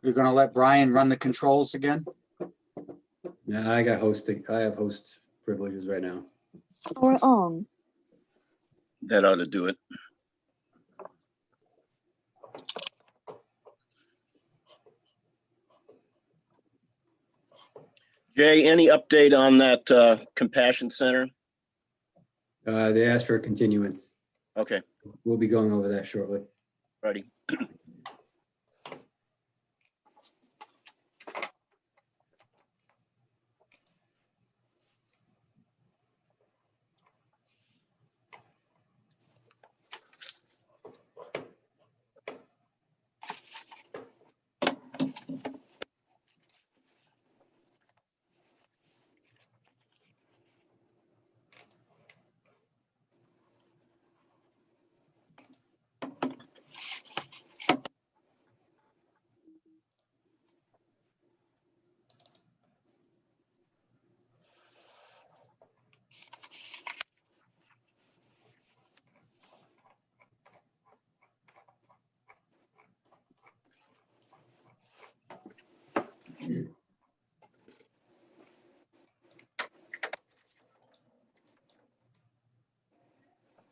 You're gonna let Brian run the controls again? Yeah, I got hosting. I have host privileges right now. Power on. That ought to do it. Jay, any update on that Compassion Center? They asked for a continuance. Okay, We'll be going over that shortly. ready.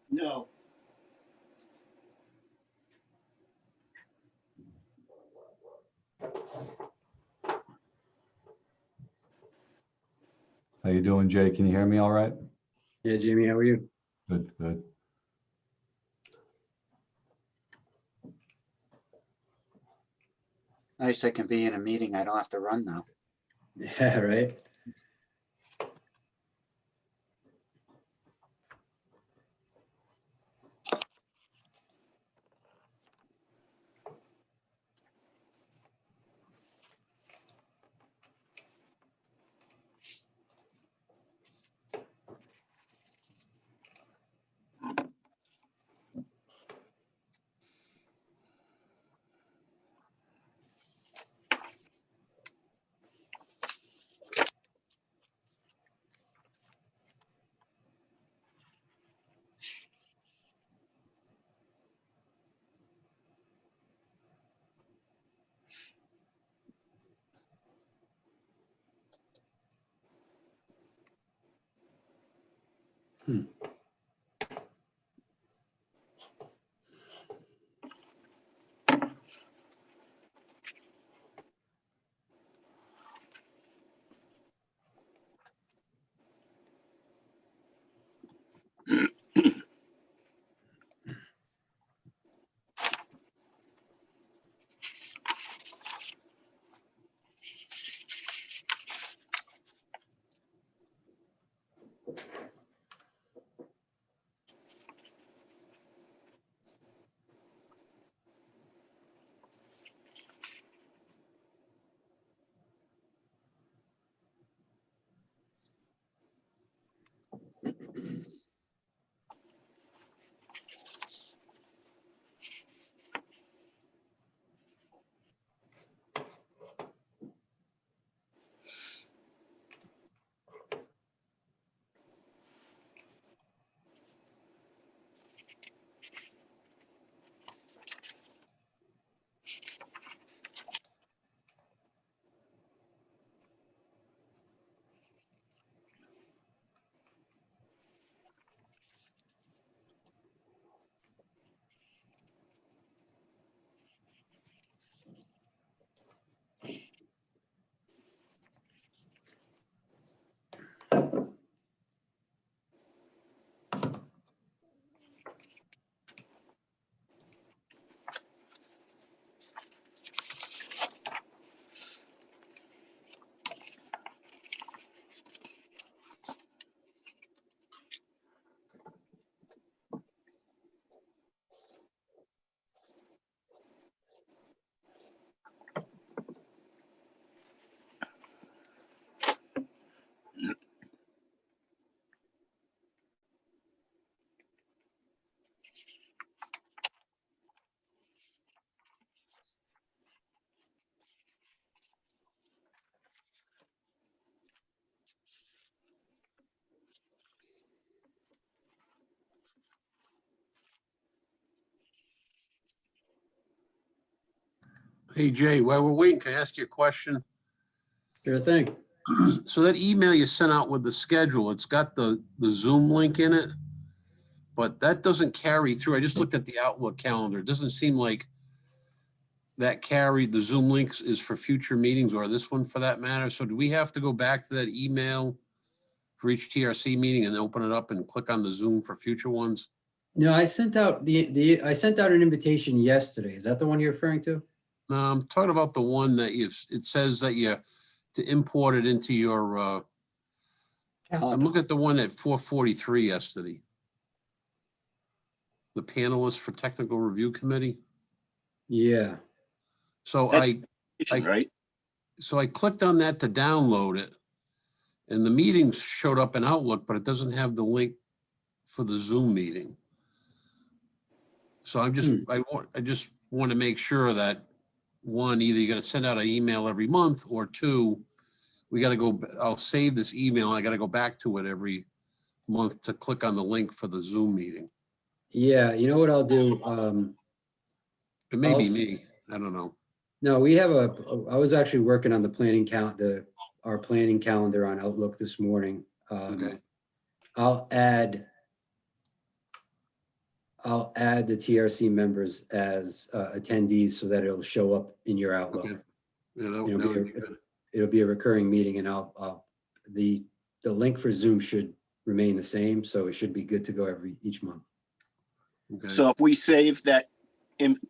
No. How you doing, Jay? Can you hear me all right? Yeah, Jamie, how are you? Good, good. Nice, I can be in a meeting. I don't have to run now. Yeah, right. Hey Jay, while we're waiting, can I ask you a question? Sure thing. So that email you sent out with the schedule, it's got the Zoom link in it, but that doesn't carry through. I just looked at the Outlook calendar. It doesn't seem like that carried, the Zoom links is for future meetings, or this one for that matter. So do we have to go back to that email for each TRC meeting and open it up and click on the Zoom for future ones? No, I sent out I sent out an invitation yesterday. Is that the one you're referring to? No, I'm talking about the one that it says that you, to import it into your, I'm Calendar. looking at the one at 4:43 yesterday. The panelists for technical review committee. Yeah. So That's- I- Right? so I clicked on that to download it. And the meetings showed up in Outlook, but it doesn't have the link for the Zoom meeting. So I just want to make sure that, one, either you're going to send out an email every month, or two, we got to go, I'll save this email. I got to go back to it every month to click on the link for the Zoom meeting. Yeah, you know what I'll do? It may be I'll me. I don't know. No, we have I was actually working on the planning our planning calendar on Outlook this morning. Okay. I'll add the TRC members as attendees so that it'll show up in your Outlook. Okay. Yeah, that It'll would be good. It'll be a recurring meeting, and the link for Zoom should remain the same, so it should be good to go each month. Okay. So if we save that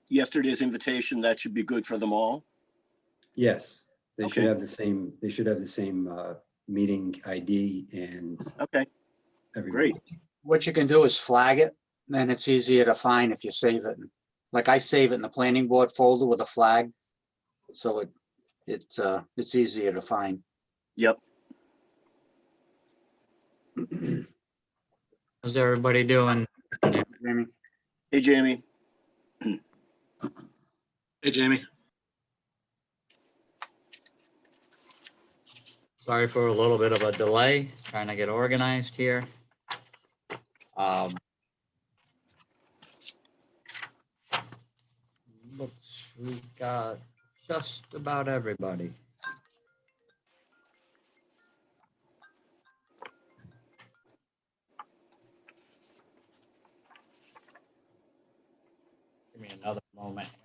yesterday's invitation, that should be good for them all? Yes, they should Okay. have the same. They should have the same meeting ID and Okay, everything. great. What you can do is flag it, then it's easier to find if you save it. Like I save it in the planning board folder with a flag. So it's easier to find. Yep. How's everybody doing? Jamie? Hey, Jamie. Hey, Jamie. Sorry for a little bit of a delay, trying to get organized here. Looks we got just about everybody. Give me another moment here.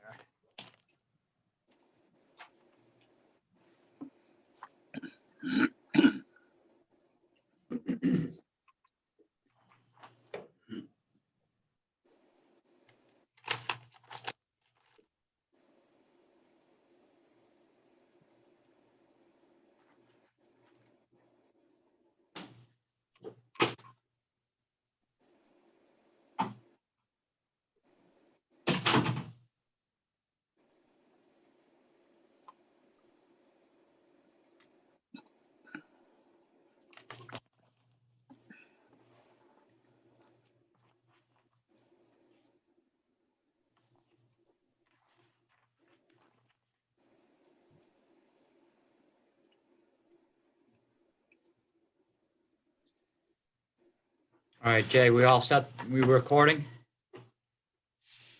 All right, Jay, we all set? We recording?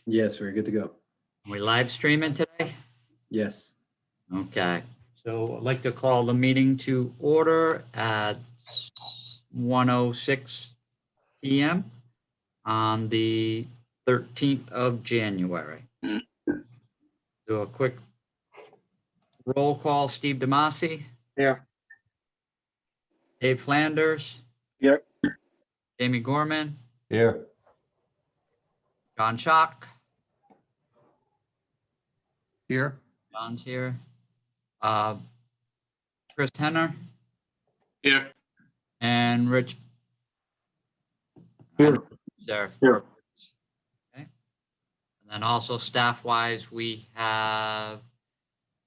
Yes, we're good to go. We live streaming today? Yes. Okay, so I'd like to call the meeting to order at 1:06 PM on the 13th of January. Do a quick roll call. Steve DeMasi, Here. Dave Flanders, Here. Jamie Gorman, Here. John Schock. Here. John's here. Chris Henner Here. and Rich. Here. There. Here. Okay. And then also staff-wise, we have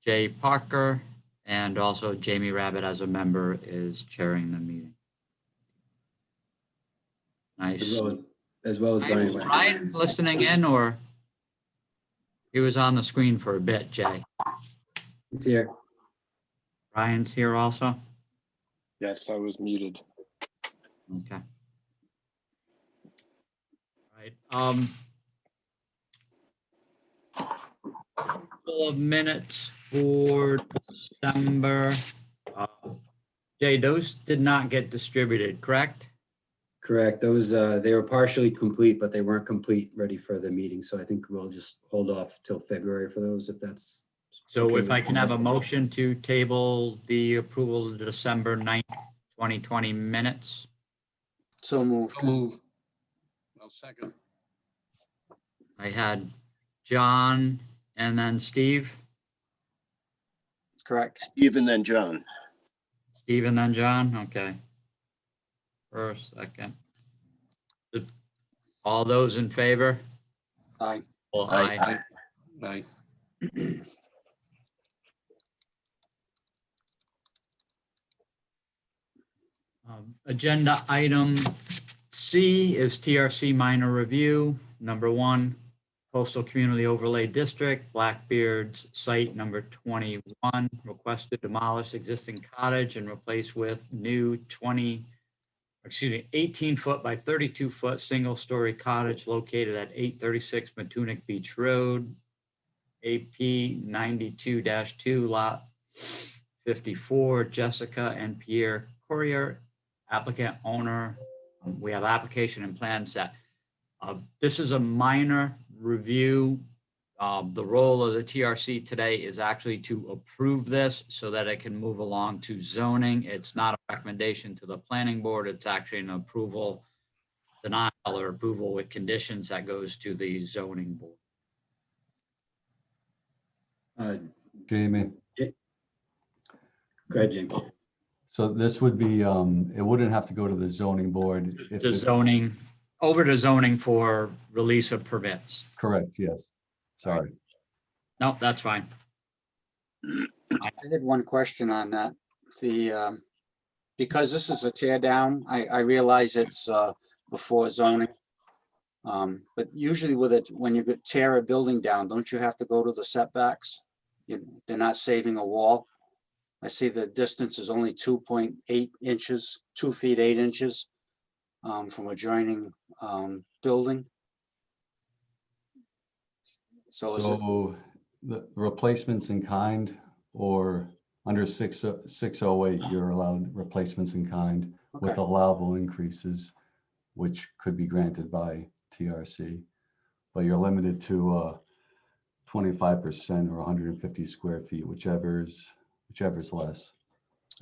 Jay Parker and also Jamie Rabbit as a member is chairing the meeting. Nice. As well as Brian. Was Brian listening in, or he was on the screen for a bit, Jay? He's here. Brian's here also? Yes, I was muted. Okay. Right. couple of minutes for December. Uh, Jay, those did not get distributed, correct? Correct. Those, they were partially complete, but they weren't complete, ready for the meeting. So I think we'll just hold off till February for those, if that's. So okay if with I you can have a guys. motion to table the approval of the December 9th, 2020 minutes. So moved. So move. I'll second. I had John and then Steve. Correct. Even then John. Steve and then John, okay. First, second. All those in favor? Aye. Well, Aye. aye. Aye. Agenda item C is TRC minor review. Number 1, Coastal Community Overlay District, Blackbeard's site number 21, requested demolish existing cottage and replace with new 18-foot by 32-foot single-story cottage located at 836 Matunic Beach Road, AP 92-2, lot 54, Jessica and Pierre Courier, applicant owner. We have application and plan set. This is a minor review. The role of the TRC today is actually to approve this so that it can move along to zoning. It's not a recommendation to the planning board. It's actually an approval, denial or approval with conditions that goes to the zoning board. Jamie, Go ahead, Jamie. so this would be, it wouldn't have to go to the zoning board if To it, zoning, over to zoning for release of permits. correct, yes. Sorry. No, that's fine. I had one question on that. The, because this is a tear down, I realize it's before zoning. But usually with it, when you tear a building down, don't you have to go to the setbacks? They're not saving a wall. I see the distance is only 2.8 inches, 2 feet 8 inches from adjoining building. So is it, So the replacements in kind or under 608, you're allowed replacements in kind with okay, allowable increases, which could be granted by TRC, but you're limited to 25% or 150 square feet, whichever's less.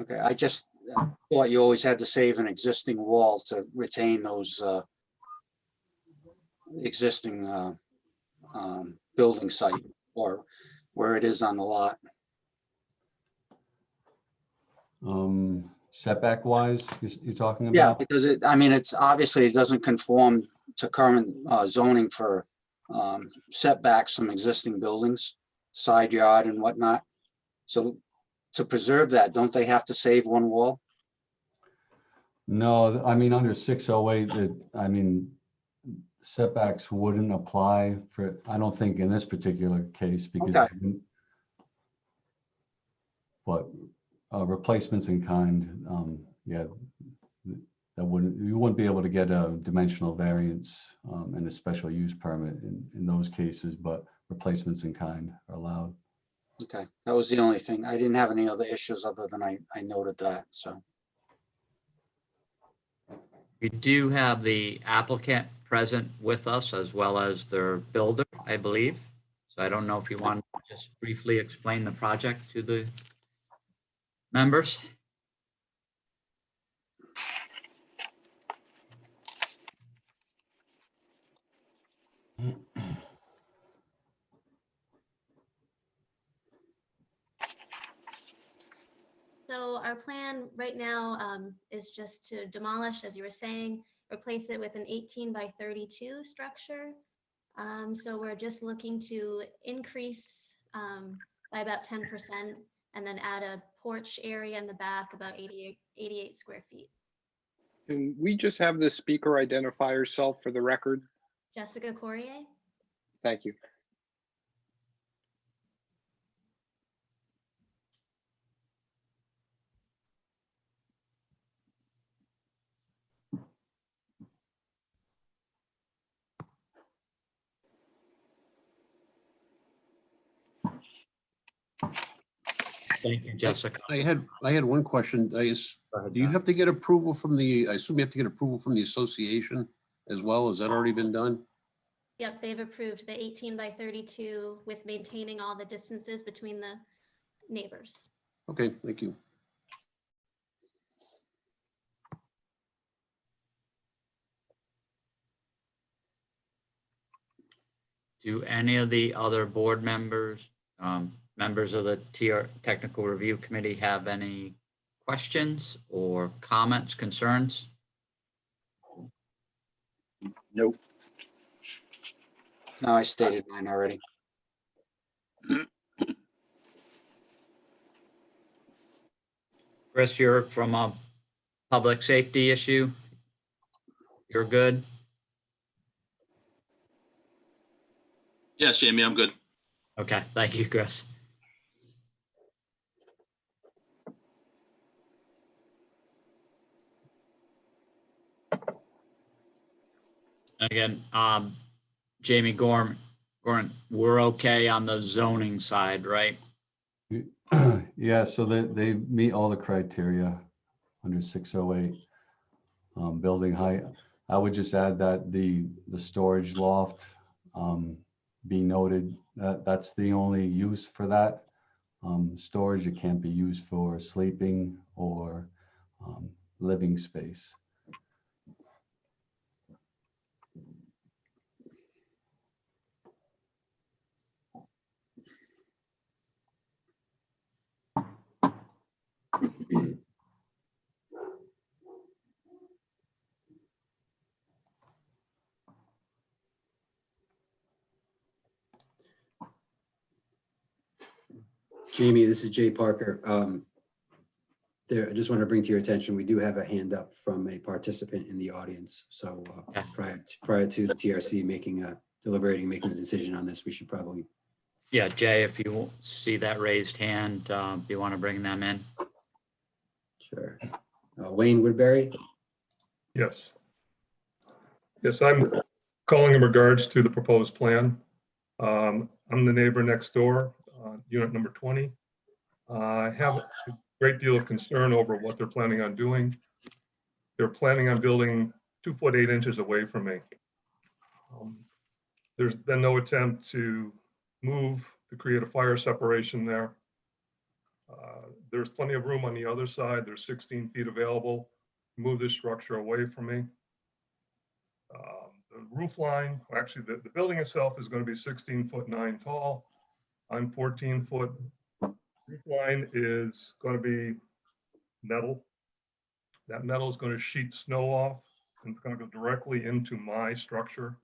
okay. I just thought you always had to save an existing wall to retain those existing building site or where it is on the lot. Setback wise, you're talking Yeah, about? because it, I mean, it's obviously it doesn't conform to current zoning for setbacks from existing buildings, side yard and whatnot. So to preserve that, don't they have to save one wall? No, I mean, under 608, I mean, setbacks wouldn't apply for, I don't think in this particular case because. Okay. But replacements in kind, yeah, that wouldn't, you wouldn't be able to get a dimensional variance and a special use permit in those cases, but replacements in kind are allowed. Okay, that was the only thing. I didn't have any other issues other than I noted that, so. We do have the applicant present with us as well as their builder, I believe. So I don't know if you want to just briefly explain the project to the members. So our plan right now is just to demolish, as you were saying, replace it with an 18 by 32 structure. So we're just looking to increase by about 10% and then add a porch area in the back, about 88 square feet. Can we just have the speaker identify herself for the record? Jessica Courier? Thank you. Thank you, Jessica. I had one question. Go ahead, Do you Don. have to get approval from I assume you have to get approval from the association as well? Has that already been done? Yep, they've approved the 18 by 32 with maintaining all the distances between the neighbors. Okay, thank you. Do any of the other board members, members of the Technical Review Committee have any questions or comments, concerns? Nope. No, I stated mine already. Chris, you're from a public safety issue. You're good? Yes, Jamie, I'm good. Okay, thank you, Chris. Again, Jamie Gorm, we're okay on the zoning side, right? Yeah, so they meet all the criteria under 608. Building height. I would just add that the storage loft be noted that that's the only use for that. Storage, it can't be used for sleeping or living space. Jamie, this is Jay Parker. I just want to bring to your attention, we do have a hand up from a participant in the audience. So prior to the TRC deliberating, making a decision on this, we should probably. Yeah, Jay, if you see that raised hand, do you want to bring them in? Sure. Wayne Woodbury. Yes. Yes, I'm calling in regards to the proposed plan. I'm the neighbor next door, unit number 20. I have a great deal of concern over what they're planning on doing. They're planning on building 2 foot 8 inches away from me. There's been no attempt to create a fire separation there. There's plenty of room on the other side. There's 16 feet available. Move this structure away from me. The roof line, actually the building itself is going to be 16'9" tall. I'm 14 foot. Roof line is going to be metal. That metal is going to sheet snow off and it's going to go directly into my structure,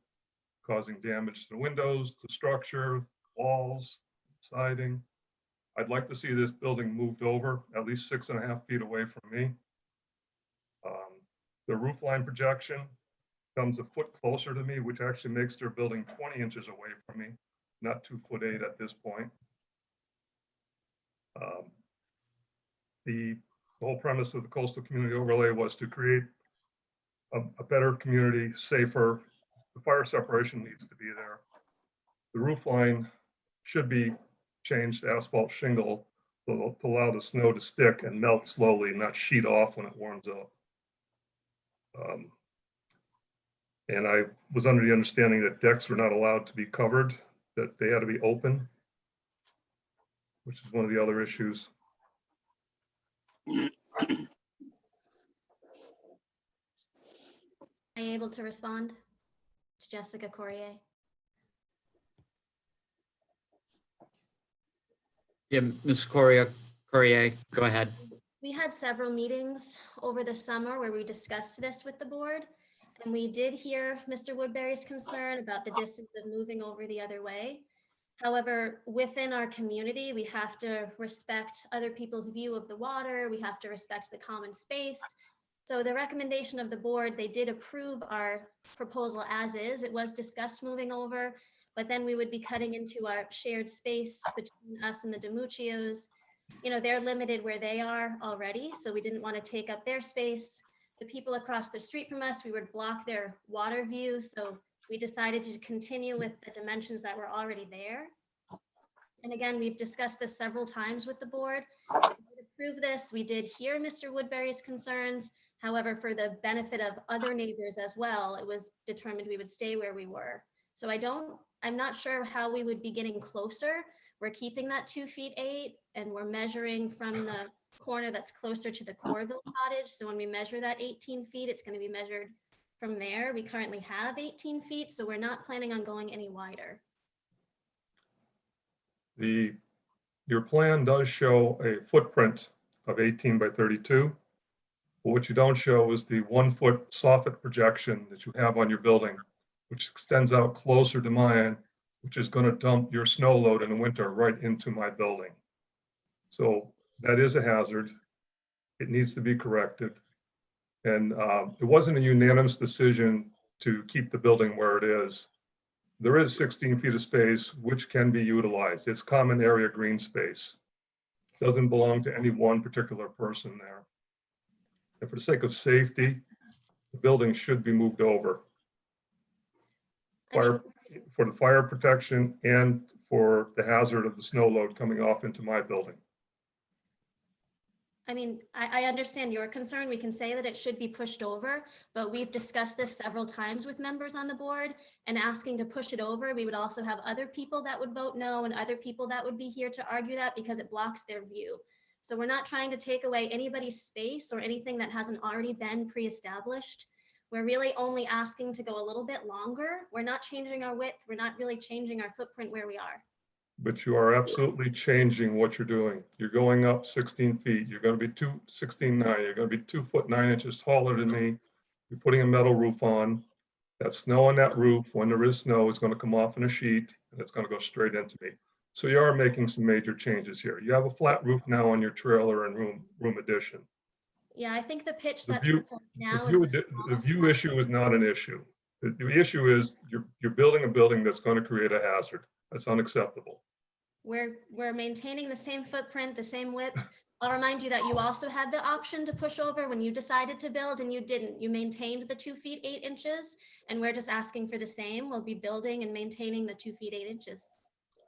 causing damage to the windows, the structure, walls, siding. I'd like to see this building moved over at least 6.5 feet away from me. The roof line projection comes a foot closer to me, which actually makes their building 20 inches away from me, not 2 foot 8 at this point. The whole premise of the coastal community overlay was to create a better community, safer. The fire separation needs to be there. The roof line should be changed to asphalt shingle to allow the snow to stick and melt slowly and not sheet off when it warms up. And I was under the understanding that decks were not allowed to be covered, that they had to be open, which is one of the other issues. Am I able to respond to Jessica Courier? Yeah, Ms. Courier, go ahead. We had several meetings over the summer where we discussed this with the board. And we did hear Mr. Woodbury's concern about the distance of moving over the other way. However, within our community, we have to respect other people's view of the water. We have to respect the common space. So the recommendation of the board, they did approve our proposal as is. It was discussed moving over, but then we would be cutting into our shared space between us and the DiMuccios. You know, they're limited where they are already, so we didn't want to take up their space. The people across the street from us, we would block their water view. So we decided to continue with the dimensions that were already there. And again, we've discussed this several times with the board. To approve this, we did hear Mr. Woodbury's concerns. However, for the benefit of other neighbors as well, it was determined we would stay where we were. So I'm not sure how we would be getting closer. We're keeping that 2 feet 8 and we're measuring from the corner that's closer to the Corville cottage. So when we measure that 18 feet, it's going to be measured from there. We currently have 18 feet, so we're not planning on going any wider. Your plan does show a footprint of 18 by 32. But what you don't show is the 1 foot soffit projection that you have on your building, which extends out closer to mine, which is going to dump your snow load in the winter right into my building. So that is a hazard. It needs to be corrected. And it wasn't a unanimous decision to keep the building where it is. There is 16 feet of space which can be utilized. It's common area green space. Doesn't belong to any one particular person there. And for the sake of safety, the building should be moved over. For the fire protection and for the hazard of the snow load coming off into my building. I mean, I understand your concern. We can say that it should be pushed over, but we've discussed this several times with members on the board and asking to push it over. We would also have other people that would vote no and other people that would be here to argue that because it blocks their view. So we're not trying to take away anybody's space or anything that hasn't already been pre-established. We're really only asking to go a little bit longer. We're not changing our width. We're not really changing our footprint where we are. But you are absolutely changing what you're doing. You're going up 16 feet. You're going to be 16.9. You're going to be 2 foot 9 inches taller than me. You're putting a metal roof on. That snow on that roof, when there is snow, is going to come off in a sheet and it's going to go straight into me. So you are making some major changes here. You have a flat roof now on your trailer and room addition. Yeah, I think the pitch The that's view, proposed now the is the smallest view one. issue is not an issue. The issue is you're building a building that's going to create a hazard. That's unacceptable. We're maintaining the same footprint, the same width. I'll remind you that you also had the option to push over when you decided to build and you didn't. You maintained the 2 feet 8 inches and we're just asking for the same. We'll be building and maintaining the 2 feet 8 inches.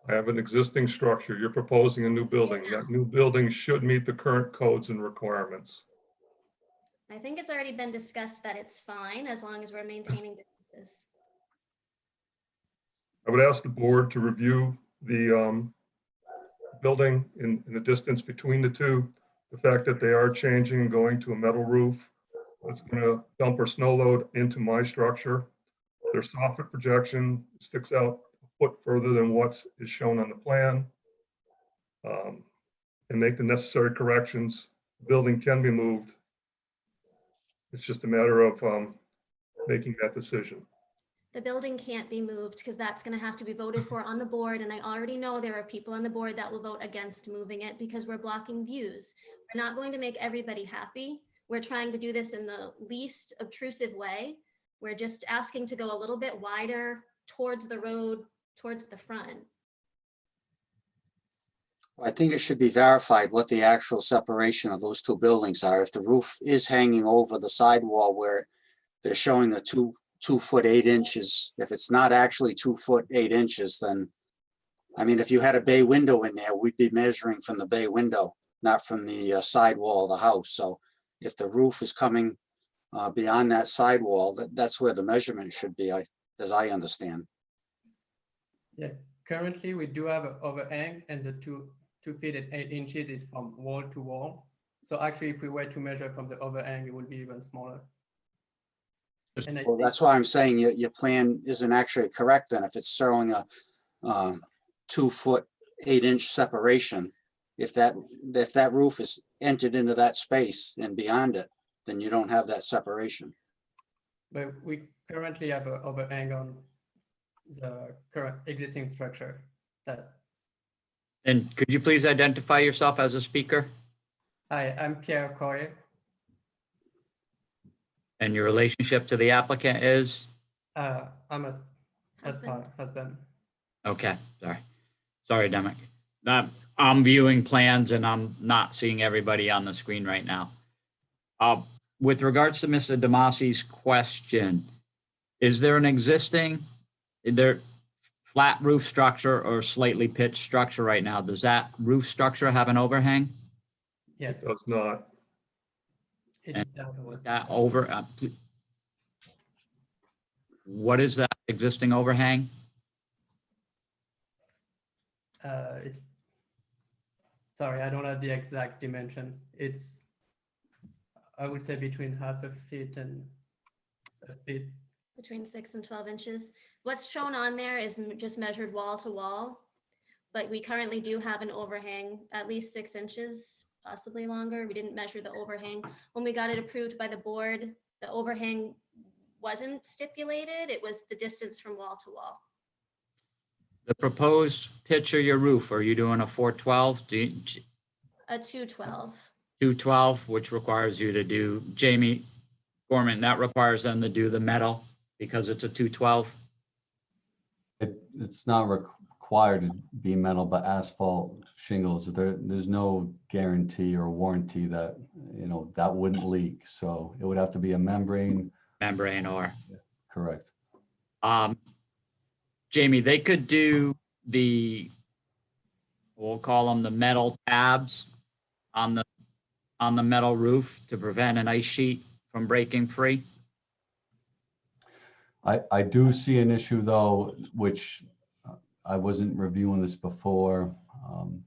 I have an existing structure. You're proposing a new building. That new building should meet the current codes and requirements. I think it's already been discussed that it's fine as long as we're maintaining distances. I would ask the board to review the building in the distance between the two. The fact that they are changing and going to a metal roof, it's going to dump our snow load into my structure. Their soffit projection sticks out a foot further than what is shown on the plan. And make the necessary corrections. The building can be moved. It's just a matter of making that decision. The building can't be moved because that's going to have to be voted for on the board. And I already know there are people on the board that will vote against moving it because we're blocking views. We're not going to make everybody happy. We're trying to do this in the least obtrusive way. We're just asking to go a little bit wider towards the road, towards the front. I think it should be verified what the actual separation of those two buildings are. If the roof is hanging over the sidewall where they're showing the 2 foot 8 inches, if it's not actually 2 foot 8 inches, then, I mean, if you had a bay window in there, we'd be measuring from the bay window, not from the sidewall of the house. So if the roof is coming beyond that sidewall, that's where the measurement should be, as I understand. Yeah, currently we do have an overhang and the 2 feet and 8 inches is from wall to wall. So actually, if we were to measure from the overhang, it would be even smaller. And Well, that's why I'm saying your plan isn't actually correct then. If it's showing a 2 foot 8 inch separation, if that roof is entered into that space and beyond it, then you don't have that separation. But we currently have an overhang on the current existing structure. And could you please identify yourself as a speaker Hi, I'm Pierre Corrier. and your relationship to the applicant is? I'm a husband. Okay, sorry, Demick. I'm viewing plans and I'm not seeing everybody on the screen right now. With regards to Mr. Damasi's question, is there an existing flat roof structure or slightly pitched structure right now, does that roof structure have an overhang? Yes, It does not. it And does. Was that over? What is that existing overhang? It's, sorry, I don't have the exact dimension. It's, I would say between half a feet and a feet. Between 6 and 12 inches. What's shown on there is just measured wall to wall. But we currently do have an overhang, at least 6 inches, possibly longer. We didn't measure the overhang. When we got it approved by the board, the overhang wasn't stipulated. It was the distance from wall to wall. The proposed pitch of your roof, are you doing a 412, A 212. 212, which requires you to do, Jamie Gorman, that requires them to do the metal because it's a 212? It's not required to be metal, but asphalt shingles, there's no guarantee or warranty that, that wouldn't leak. So it would have to be a membrane. Membrane or, Correct. Jamie, they could do we'll call them the metal tabs on the metal roof to prevent an ice sheet from breaking free. I do see an issue though, which I wasn't reviewing this before.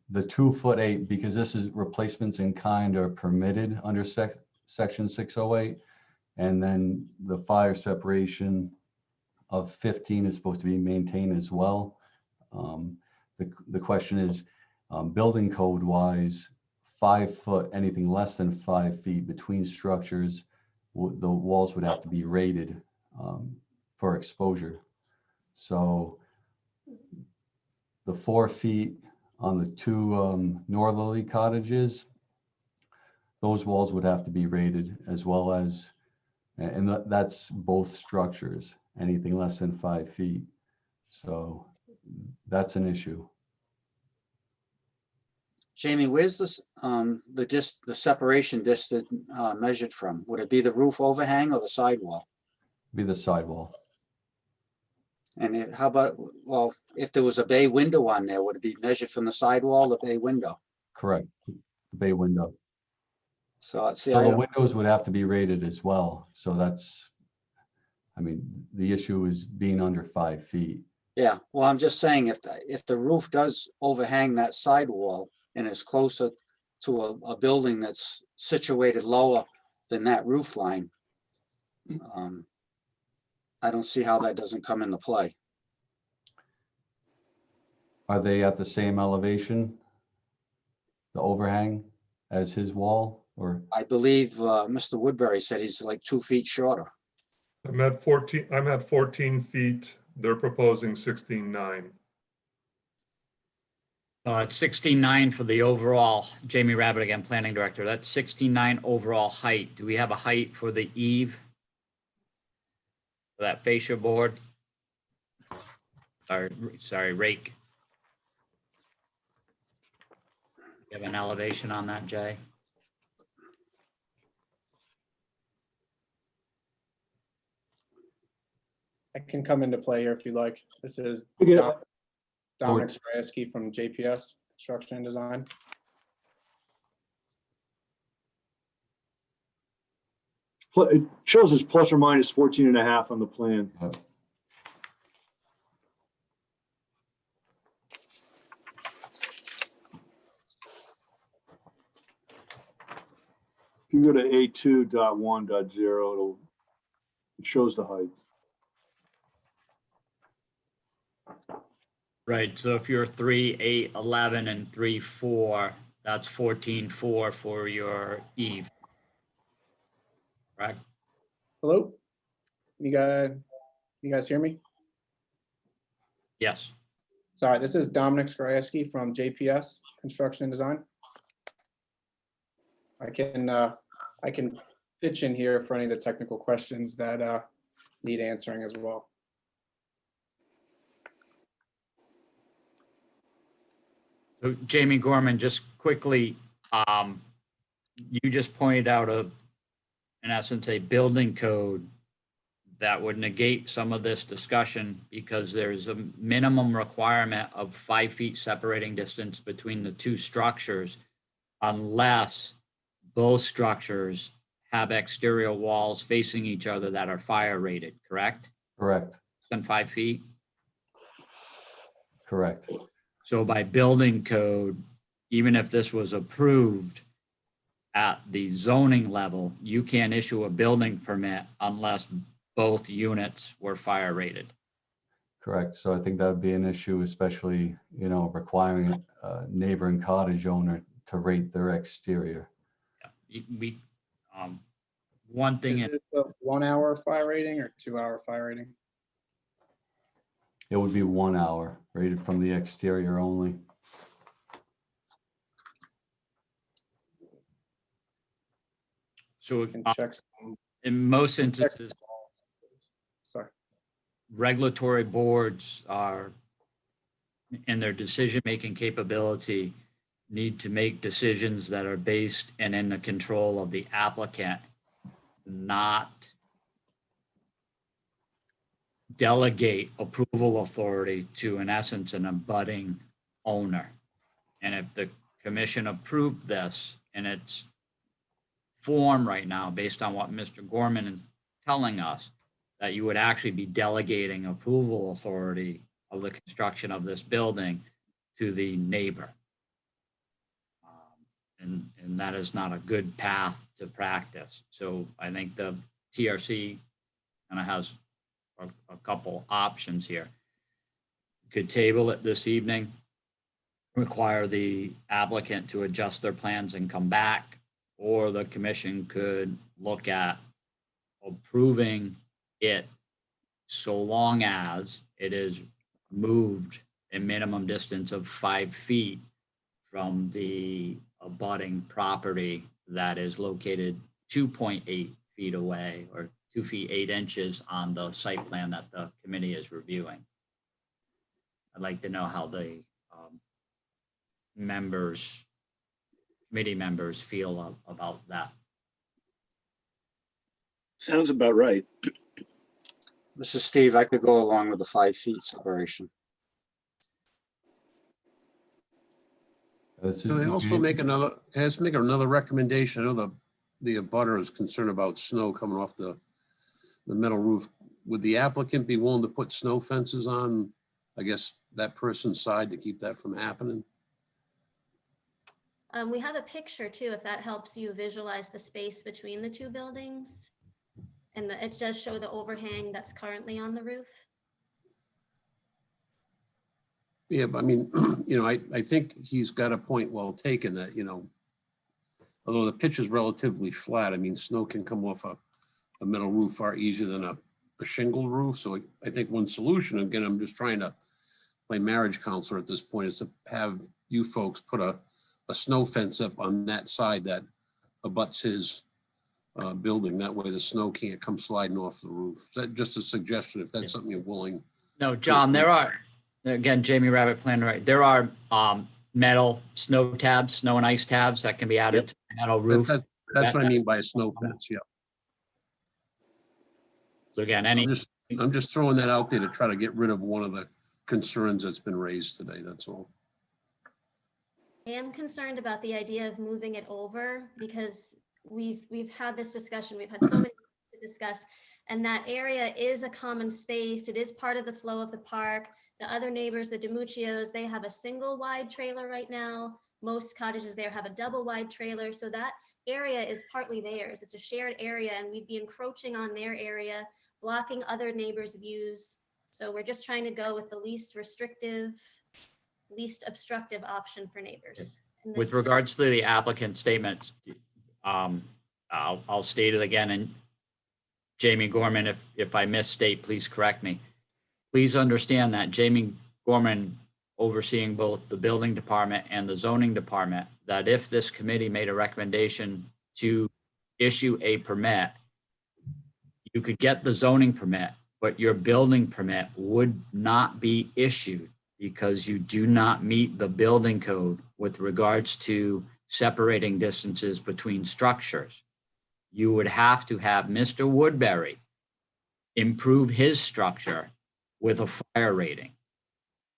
The 2'8", because this is replacements in kind are permitted under section 608. And then the fire separation of 15 is supposed to be maintained as well. The question is, building code wise, 5 foot, anything less than 5 feet between structures, the walls would have to be rated for exposure. So the 4 feet on the 2 northerly cottages, those walls would have to be rated, as well as, and that's both structures, anything less than 5 feet. So that's an issue. Jamie, where's this, the separation distance measured from? Would it be the roof overhang or the sidewall? Be the sidewall. And how about, well, if there was a bay window on there, would it be measured from the sidewall, the bay window? Correct. The bay window. So see, So the windows would have to be rated as well. So that's, I mean, the issue is being under 5 feet. yeah, well, I'm just saying if the roof does overhang that sidewall and is closer to a building that's situated lower than that roof line, I don't see how that doesn't come into play. Are they at the same elevation, the overhang, as his wall, or? I believe Mr. Woodbury said he's like 2 feet shorter. I'm at 14 feet. They're proposing 16.9. It's 16.9 for the overall, Jamie Rabbit again, planning director, that's 16.9 overall height. Do we have a height for the eave? For that fascia board? Or, sorry, rake. You have an elevation on that, Jay? I can come into play here if you like. This is Yeah. Dominic Skrajewski from JPS Construction and Design. It shows it's plus or minus 14.5 on the plan. If you go to A2.1.0, it shows the height. Right, so if you're 3, 8, 11, and 3, 4, that's 14.4 for your eave. Right? Hello? You guys hear me? Yes. Sorry, this is Dominic Skrajewski from JPS Construction and Design. I can pitch in here for any of the technical questions that need answering as well. So Jamie Gorman, just quickly, you just pointed out in essence, a building code that would negate some of this discussion because there's a minimum requirement of 5 feet separating distance between the two structures unless both structures have exterior walls facing each other that are fire rated, correct? Correct, Than 5 feet. correct. So by building code, even if this was approved at the zoning level, you can't issue a building permit unless both units were fire rated. Correct. So I think that would be an issue, especially, requiring a neighboring cottage owner to rate their exterior. We, one thing, Is this a 1 hour fire rating or 2 hour fire rating? It would be 1 hour rated from the exterior only. so Can check some. in most instances, Sorry. regulatory boards are, in their decision-making capability, need to make decisions that are based and in the control of the applicant, not delegate approval authority to, in essence, an abutting owner. And if the commission approved this in its form right now, based on what Mr. Gorman is telling us, that you would actually be delegating approval authority of the construction of this building to the neighbor. And that is not a good path to practice. So I think the TRC kind of has a couple options here. Could table it this evening, require the applicant to adjust their plans and come back, or the commission could look at approving it so long as it is moved a minimum distance of 5 feet from the abutting property that is located 2.8 feet away, or 2 feet 8 inches on the site plan that the committee is reviewing. I'd like to know how the committee members feel about that. Sounds about right. This is Steve. I could go along with the 5 feet separation. This is- Can I also make another recommendation? I know the abutter is concerned about snow coming off the metal roof. Would the applicant be willing to put snow fences on, I guess, that person's side to keep that from happening? We have a picture too, if that helps you visualize the space between the two buildings. And it does show the overhang that's currently on the roof. Yeah, but I mean, I think he's got a point well taken that, although the pitch is relatively flat, I mean, snow can come off a metal roof far easier than a shingle roof. So I think one solution, again, I'm just trying to play marriage counselor at this point, is to have you folks put a snow fence up on that side that abuts his building. That way the snow can't come sliding off the roof. Is that just a suggestion, if that's something you're willing? No, John, there are, again, Jamie Rabbit Plan, right? There are metal snow tabs, snow and ice tabs that can be added to the metal roof. That's what I mean by a snow fence, yeah. So again, I'm just throwing that out there to try to get rid of one of the concerns that's been raised today, that's all. I am concerned about the idea of moving it over because we've had this discussion. We've had so many to discuss, and that area is a common space. It is part of the flow of the park. The other neighbors, the DiMuccios, they have a single wide trailer right now. Most cottages there have a double wide trailer. So that area is partly theirs. It's a shared area, and we'd be encroaching on their area, blocking other neighbors' views. So we're just trying to go with the least restrictive, least obstructive option for neighbors. With regards to the applicant statements, I'll state it again, and Jamie Gorman, if I misstate, please correct me. Please understand that Jamie Gorman, overseeing both the building department and the zoning department, that if this committee made a recommendation to issue a permit, you could get the zoning permit, but your building permit would not be issued because you do not meet the building code with regards to separating distances between structures. You would have to have Mr. Woodbury improve his structure with a fire rating.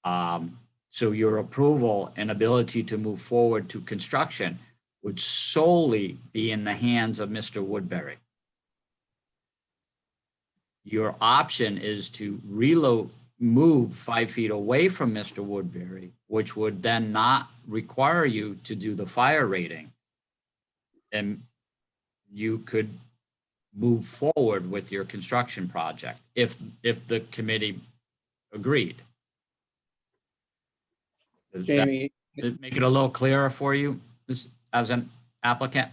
So your approval and ability to move forward to construction would solely be in the hands of Mr. Woodbury. Your option is to move 5 feet away from Mr. Woodbury, which would then not require you to do the fire rating. And you could move forward with your construction project if the committee agreed. Does that Jamie, make it a little clearer for you as an applicant?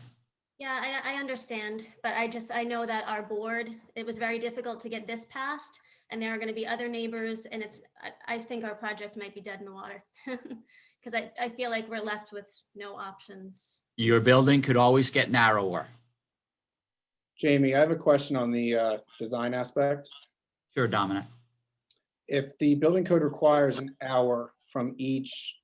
Yeah, I understand, but I know that our board, it was very difficult to get this passed, and there are going to be other neighbors, and I think our project might be dead in the water. Because I feel like we're left with no options. Your building could always get narrower. Jamie, I have a question on the design aspect. Sure, Dominic. If the building code requires an hour from each,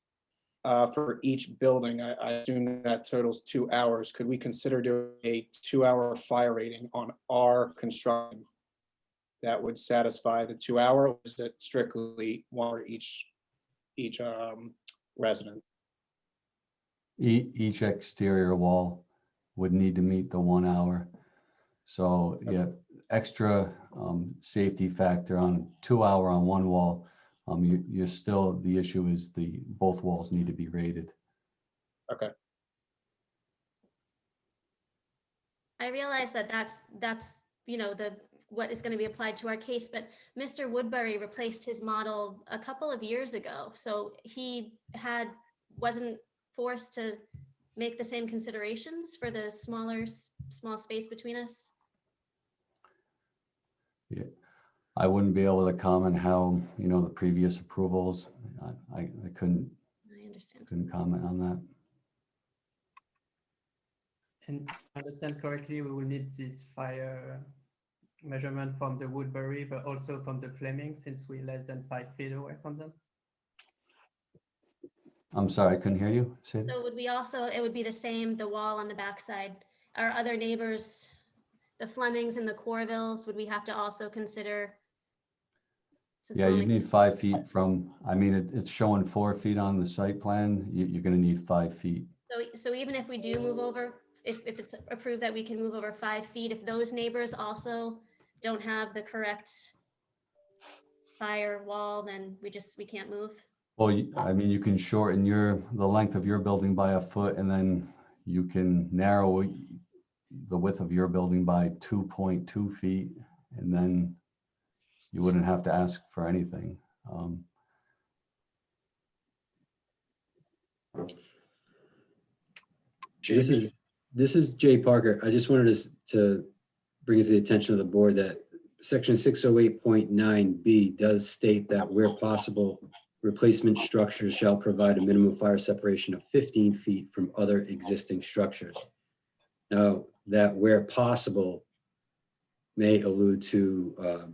for each building, I assume that totals 2 hours. Could we consider doing a 2-hour fire rating on our construction that would satisfy the 2 hour? Or is it strictly 1 for each resident? Each exterior wall would need to meet the 1 hour. So yeah, extra safety factor on 2 hour on one wall. You're still, the issue is both walls need to be rated. Okay. I realize that that's what is going to be applied to our case, but Mr. Woodbury replaced his model a couple of years ago, so he wasn't forced to make the same considerations for the small space between us. Yeah, I wouldn't be able to comment how, the previous approvals. I couldn't comment on that. And if I understand correctly, we will need this fire measurement from the Woodbury, but also from the Fleming, since we're less than 5 feet away from them. I'm sorry, I couldn't hear you. Say that. So it would be the same, the wall on the backside. Our other neighbors, the Flemings and the Corvilles, would we have to also consider? Yeah, you need 5 feet from, it's showing 4 feet on the site plan. You're going to need 5 feet. So even if we do move over, if it's approved that we can move over 5 feet, if those neighbors also don't have the correct fire wall, then we can't move. Well, you can shorten the length of your building by a foot, and then you can narrow the width of your building by 2.2 feet, and then you wouldn't have to ask for anything. This is Jay Parker. I just wanted to bring it to the attention of the board that section 608.9B does state that where possible, replacement structures shall provide a minimum fire separation of 15 feet from other existing structures. Now, that where possible may allude to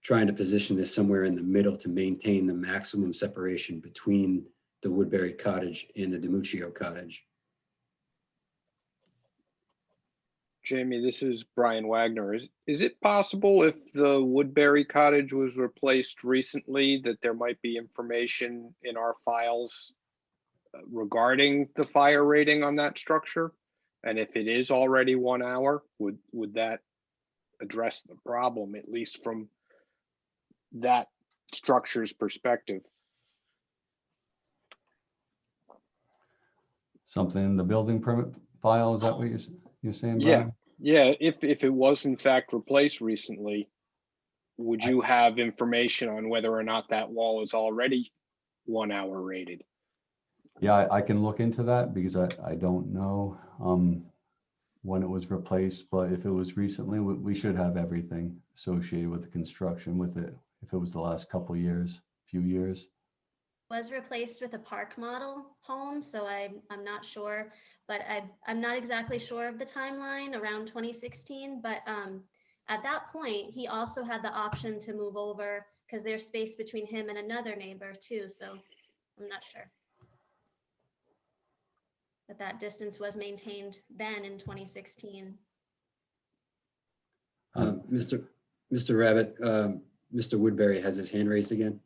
trying to position this somewhere in the middle to maintain the maximum separation between the Woodbury cottage and the DiMuccio cottage. Jamie, this is Brian Wagner. Is it possible, if the Woodbury cottage was replaced recently, that there might be information in our files regarding the fire rating on that structure? And if it is already 1 hour, would that address the problem, at least from that structure's perspective? Something in the building permit file, is that what you're saying, Brian? Yeah, if it was in fact replaced recently, would you have information on whether or not that wall is already 1 hour rated? Yeah, I can look into that because I don't know when it was replaced, but if it was recently, we should have everything associated with the construction with it. If it was the last few years. Was replaced with a park model home, so I'm not sure, but I'm not exactly sure of the timeline around 2016, but at that point, he also had the option to move over because there's space between him and another neighbor too, so I'm not sure. But that distance was maintained then in 2016. Mr. Mr. Rabbit, Mr. Woodbury has his hand raised again.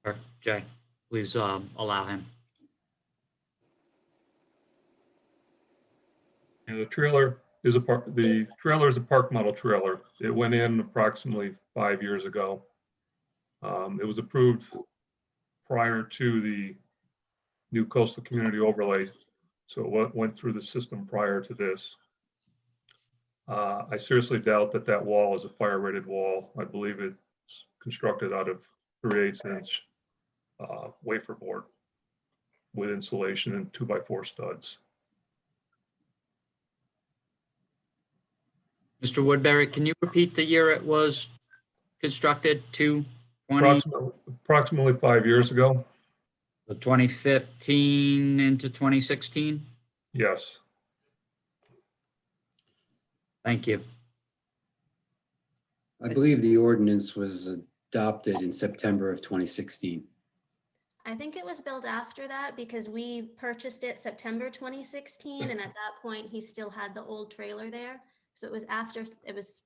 Sure. Jay, please allow him. And the trailer is a park model trailer. It went in approximately 5 years ago. It was approved prior to the new coastal community overlay. So it went through the system prior to this. I seriously doubt that wall is a fire rated wall. I believe it's constructed out of 3/8 inch wafer board with insulation and 2x4 studs. Mr. Woodbury, can you repeat the year it was constructed to? 20, Approximately 5 years ago. 2015 into 2016? Yes. Thank you. I believe the ordinance was adopted in September of 2016. I think it was built after that because we purchased it September 2016, and at that point, he still had the old trailer there. So it was after, it was,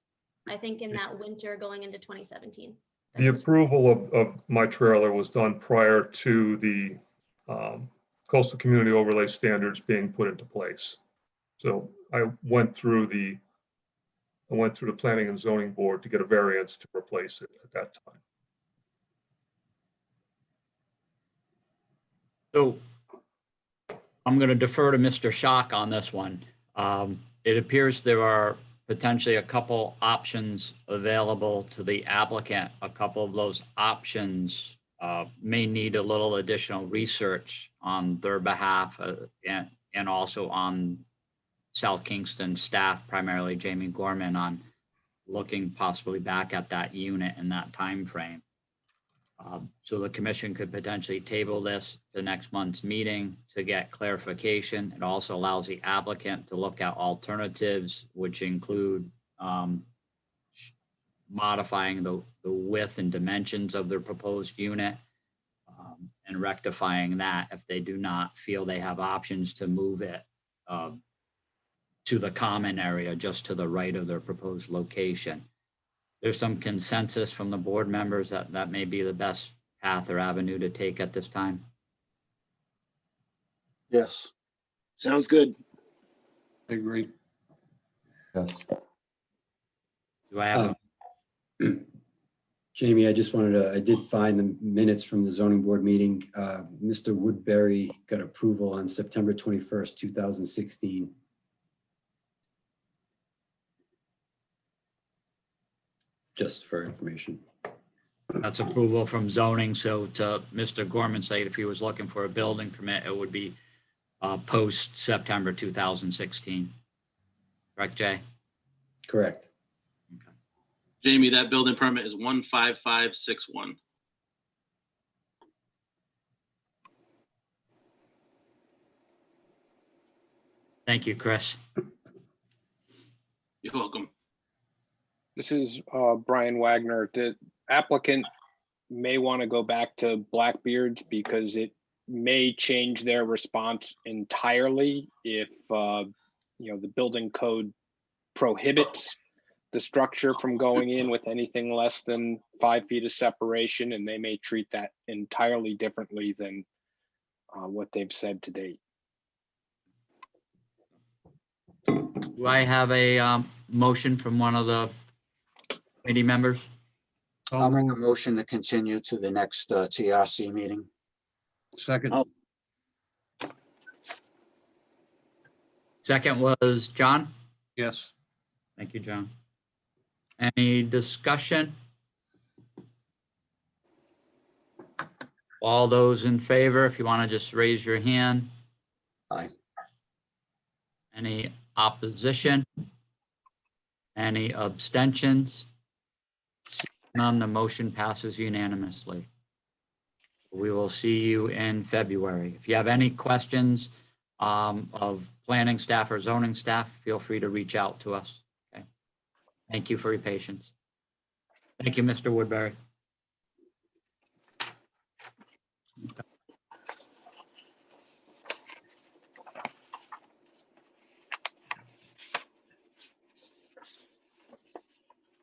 I think, in that winter going into 2017. The approval of my trailer was done prior to the coastal community overlay standards being put into place. So I went through the planning and zoning board to get a variance to replace it at that time. So I'm going to defer to Mr. Schock on this one. It appears there are potentially a couple options available to the applicant. A couple of those options may need a little additional research on their behalf and also on South Kingston staff, primarily Jamie Gorman, on looking possibly back at that unit in that time frame. So the commission could potentially table this to next month's meeting to get clarification. It also allows the applicant to look at alternatives, which include modifying the width and dimensions of their proposed unit and rectifying that if they do not feel they have options to move it to the common area just to the right of their proposed location. There's some consensus from the board members that that may be the best path or avenue to take at this time. Yes. Sounds good. I agree. Yes. Do I have a Jamie, I just wanted to, I did find the minutes from the zoning board meeting. Mr. Woodbury got approval on September 21st, 2016. Just for information. That's approval from zoning. So to Mr. Gorman's side, if he was looking for a building permit, it would be post September 2016. Correct, Jay? Correct. Okay. Jamie, that building permit is 15561. Thank you, Chris. You're welcome. This is Brian Wagner. The applicant may want to go back to Blackbeard's because it may change their response entirely if the building code prohibits the structure from going in with anything less than 5 feet of separation, and they may treat that entirely differently than what they've said to date. Do I have a motion from one of the committee members? I'll make a motion to continue to the next TRC meeting. Second. Oh. Second was John. Yes. Thank you, John. Any discussion? All those in favor, if you want to just raise your hand. Aye. Any opposition? Any abstentions? None, the motion passes unanimously. We will see you in February. If you have any questions of planning staff or zoning staff, feel free to reach out to us. Okay. Thank you for your patience. Thank you, Mr. Woodbury.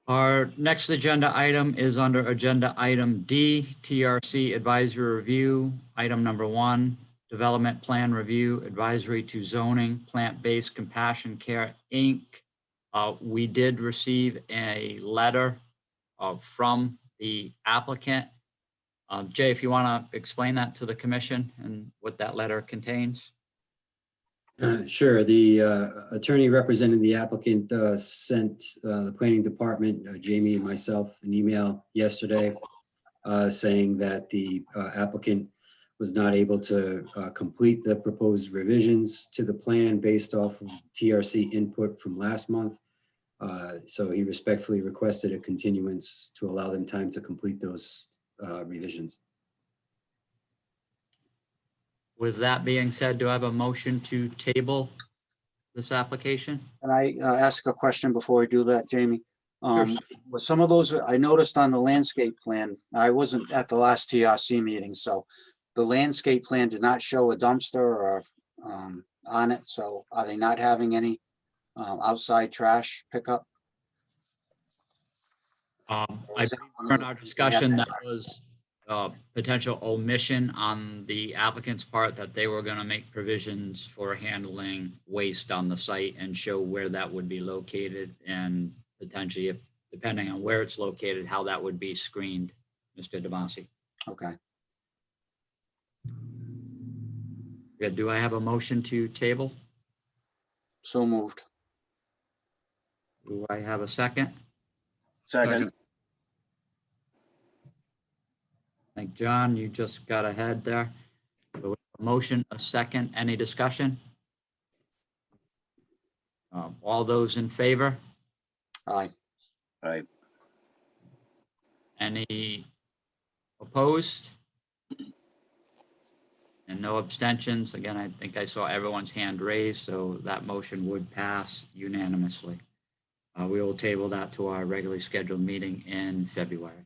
Our next agenda item is under agenda item D, TRC advisory review. Item number 1, development plan review advisory to zoning, plant-based compassion care, Inc. We did receive a letter from the applicant. Jay, if you want to explain that to the commission and what that letter contains. Sure. The attorney representing the applicant sent the planning department, Jamie and myself, an email yesterday saying that the applicant was not able to complete the proposed revisions to the plan based off of TRC input from last month. So he respectfully requested a continuance to allow them time to complete those revisions. With that being said, do I have a motion to table this application? Can I ask a question before we do that, Jamie? Sure. With some of those, I noticed on the landscape plan, I wasn't at the last TRC meeting, so the landscape plan did not show a dumpster or on it. So are they not having any outside trash pickup? I is believe that one of during the our things they have discussion, to- that was potential omission on the applicant's part, that they were going to make provisions for handling waste on the site and show where that would be located, and potentially, if depending on where it's located, how that would be screened. Mr. Devasi. Okay, Yeah, do I have a motion to table? so moved. Do I have a second? Second. I think, John, you just got ahead there. So a motion, a second, any discussion? All those in favor? Aye. Aye. Any opposed? And no abstentions. Again, I think I saw everyone's hand raised, so that motion would pass unanimously. We will table that to our regularly scheduled meeting in February.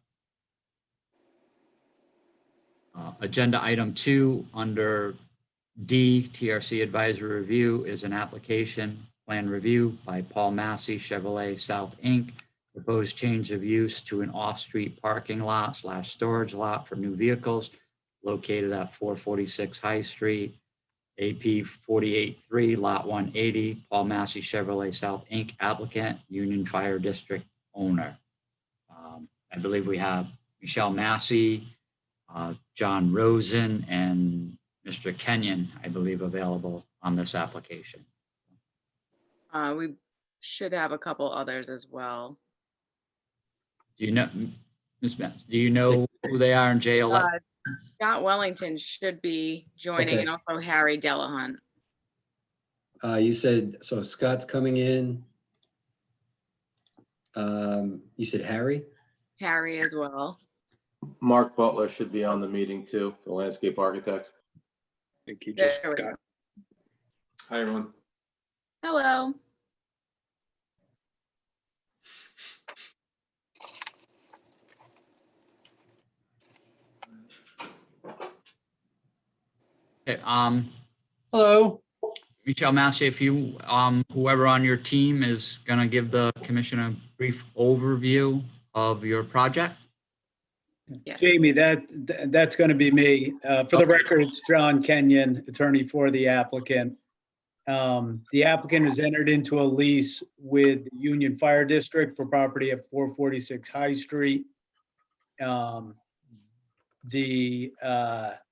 Agenda item 2 under D, TRC advisory review, is an application plan review by Paul Massey Chevrolet South Inc. Proposed change of use to an off-street parking lot / storage lot for new vehicles located at 446 High Street, AP 483 Lot 180, Paul Massey Chevrolet South Inc. applicant, Union Fire District owner. I believe we have Michelle Massey, John Rosen, and Mr. Kenyon, I believe, available on this application. We should have a couple others as well. Do you know, Ms. Massey, do you know who they are in jail? Scott Wellington should be joining, Okay. and also Harry Delahunt. You said, so Scott's coming in. You said Harry? Harry as well. Mark Butler should be on the meeting too, the landscape architect. I think he just There we got. go. Hi, everyone. Hello. Okay, Hello. Michelle Massey, if you, whoever on your team is gonna give the commission a brief overview of your project. Yes. Jamie, that's going to be me. For the record, it's John Kenyon, attorney for the applicant. The applicant has entered into a lease with the Union Fire District for property at 446 High Street. The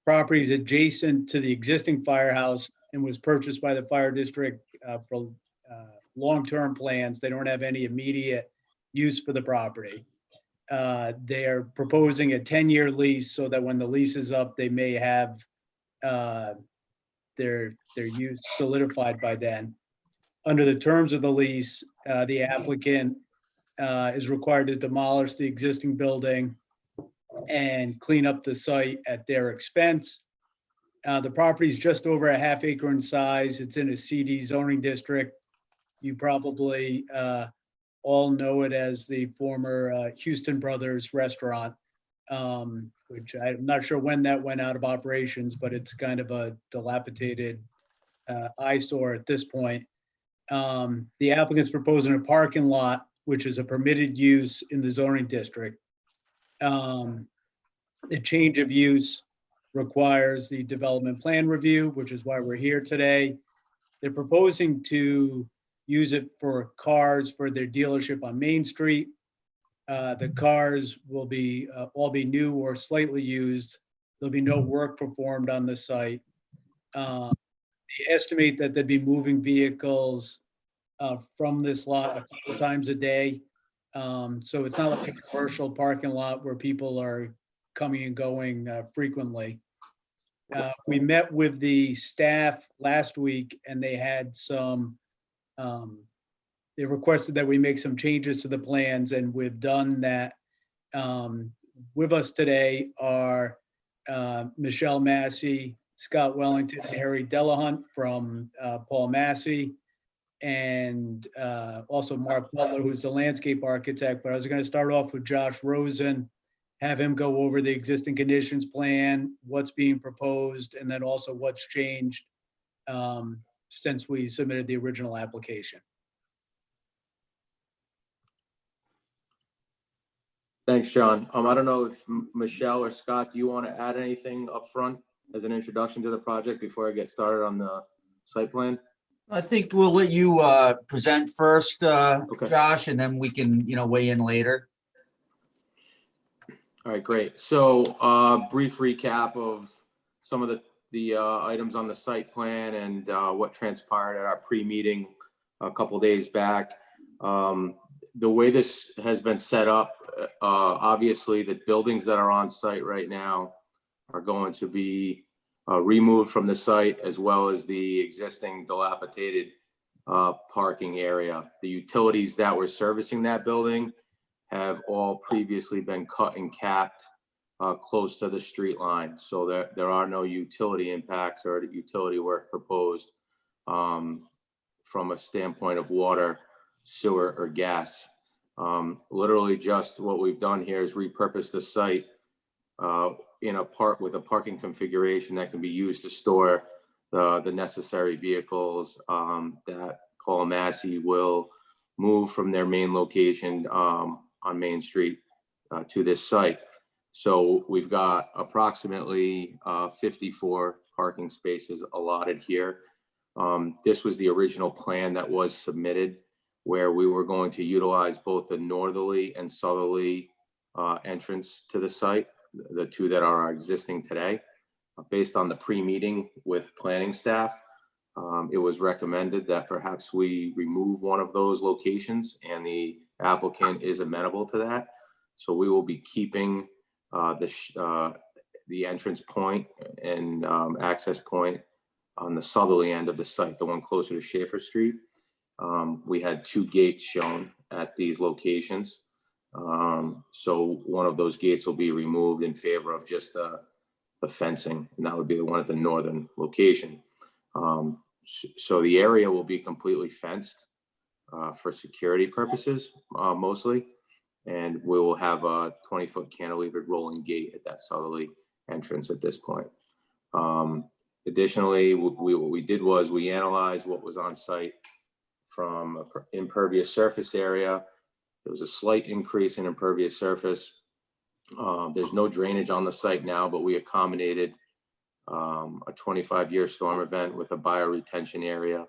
property is adjacent to the existing firehouse and was purchased by the fire district for long-term plans. They don't have any immediate use for the property. They are proposing a 10-year lease so that when the lease is up, they may have their use solidified by then. Under the terms of the lease, the applicant is required to demolish the existing building and clean up the site at their expense. The property is just over a half acre in size. It's in a CD zoning district. You probably all know it as the former Houston Brothers restaurant, which I'm not sure when that went out of operations, but it's kind of a dilapidated eyesore at this point. The applicant's proposing a parking lot which is a permitted use in the zoning district. The change of use requires the development plan review, which is why we're here today. They're proposing to use it for cars for their dealership on Main Street. The cars will be all be new or slightly used. There'll be no work performed on the site. They estimate that they'd be moving vehicles from this lot a couple times a day. So it's not like a commercial parking lot where people are coming and going frequently. We met with the staff last week and they had some, they requested that we make some changes to the plans, and we've done that. With us today are Michelle Massey, Scott Wellington, and Harry Delahunt from Paul Massey, and also Mark Butler, who's the landscape architect. But I was going to start off with Josh Rosen, have him go over the existing conditions plan, what's being proposed, and then also what's changed since we submitted the original application. Thanks, John. I don't know if Michelle or Scott, do you want to add anything up front as an introduction to the project before I get started on the site plan? I think we'll let you present first, Okay. Josh, and then we can, weigh in later. All right, great. So brief recap of some of the items on the site plan and what transpired at our pre-meeting a couple days back. The way this has been set up, obviously the buildings that are on site right now are going to be removed from the site, as well as the existing dilapidated parking area. The utilities that were servicing that building have all previously been cut and capped close to the street line. So there are no utility impacts or utility work proposed from a standpoint of water, sewer, or gas. Literally just what we've done here is repurpose the site in a park with a parking configuration that can be used to store the necessary vehicles that Paul Massey will move from their main location on Main Street to this site. So we've got approximately 54 parking spaces allotted here. This was the original plan that was submitted, where we were going to utilize both the northerly and southerly entrance to the site, the two that are existing today. Based on the pre-meeting with planning staff, it was recommended that perhaps we remove one of those locations, and the applicant is amenable to that. So we will be keeping the entrance point and access point on the southerly end of the site, the one closer to Schaefer Street. We had 2 gates shown at these locations. So one of those gates will be removed in favor of just the fencing, and that would be the one at the northern location. So the area will be completely fenced for security purposes, mostly. And we will have a 20-foot cantilevered rolling gate at that southerly entrance at this point. Additionally, what we did was we analyzed what was on site from impervious surface area. There was a slight increase in impervious surface. There's no drainage on the site now, but we accommodated a 25-year storm event with a bioretention area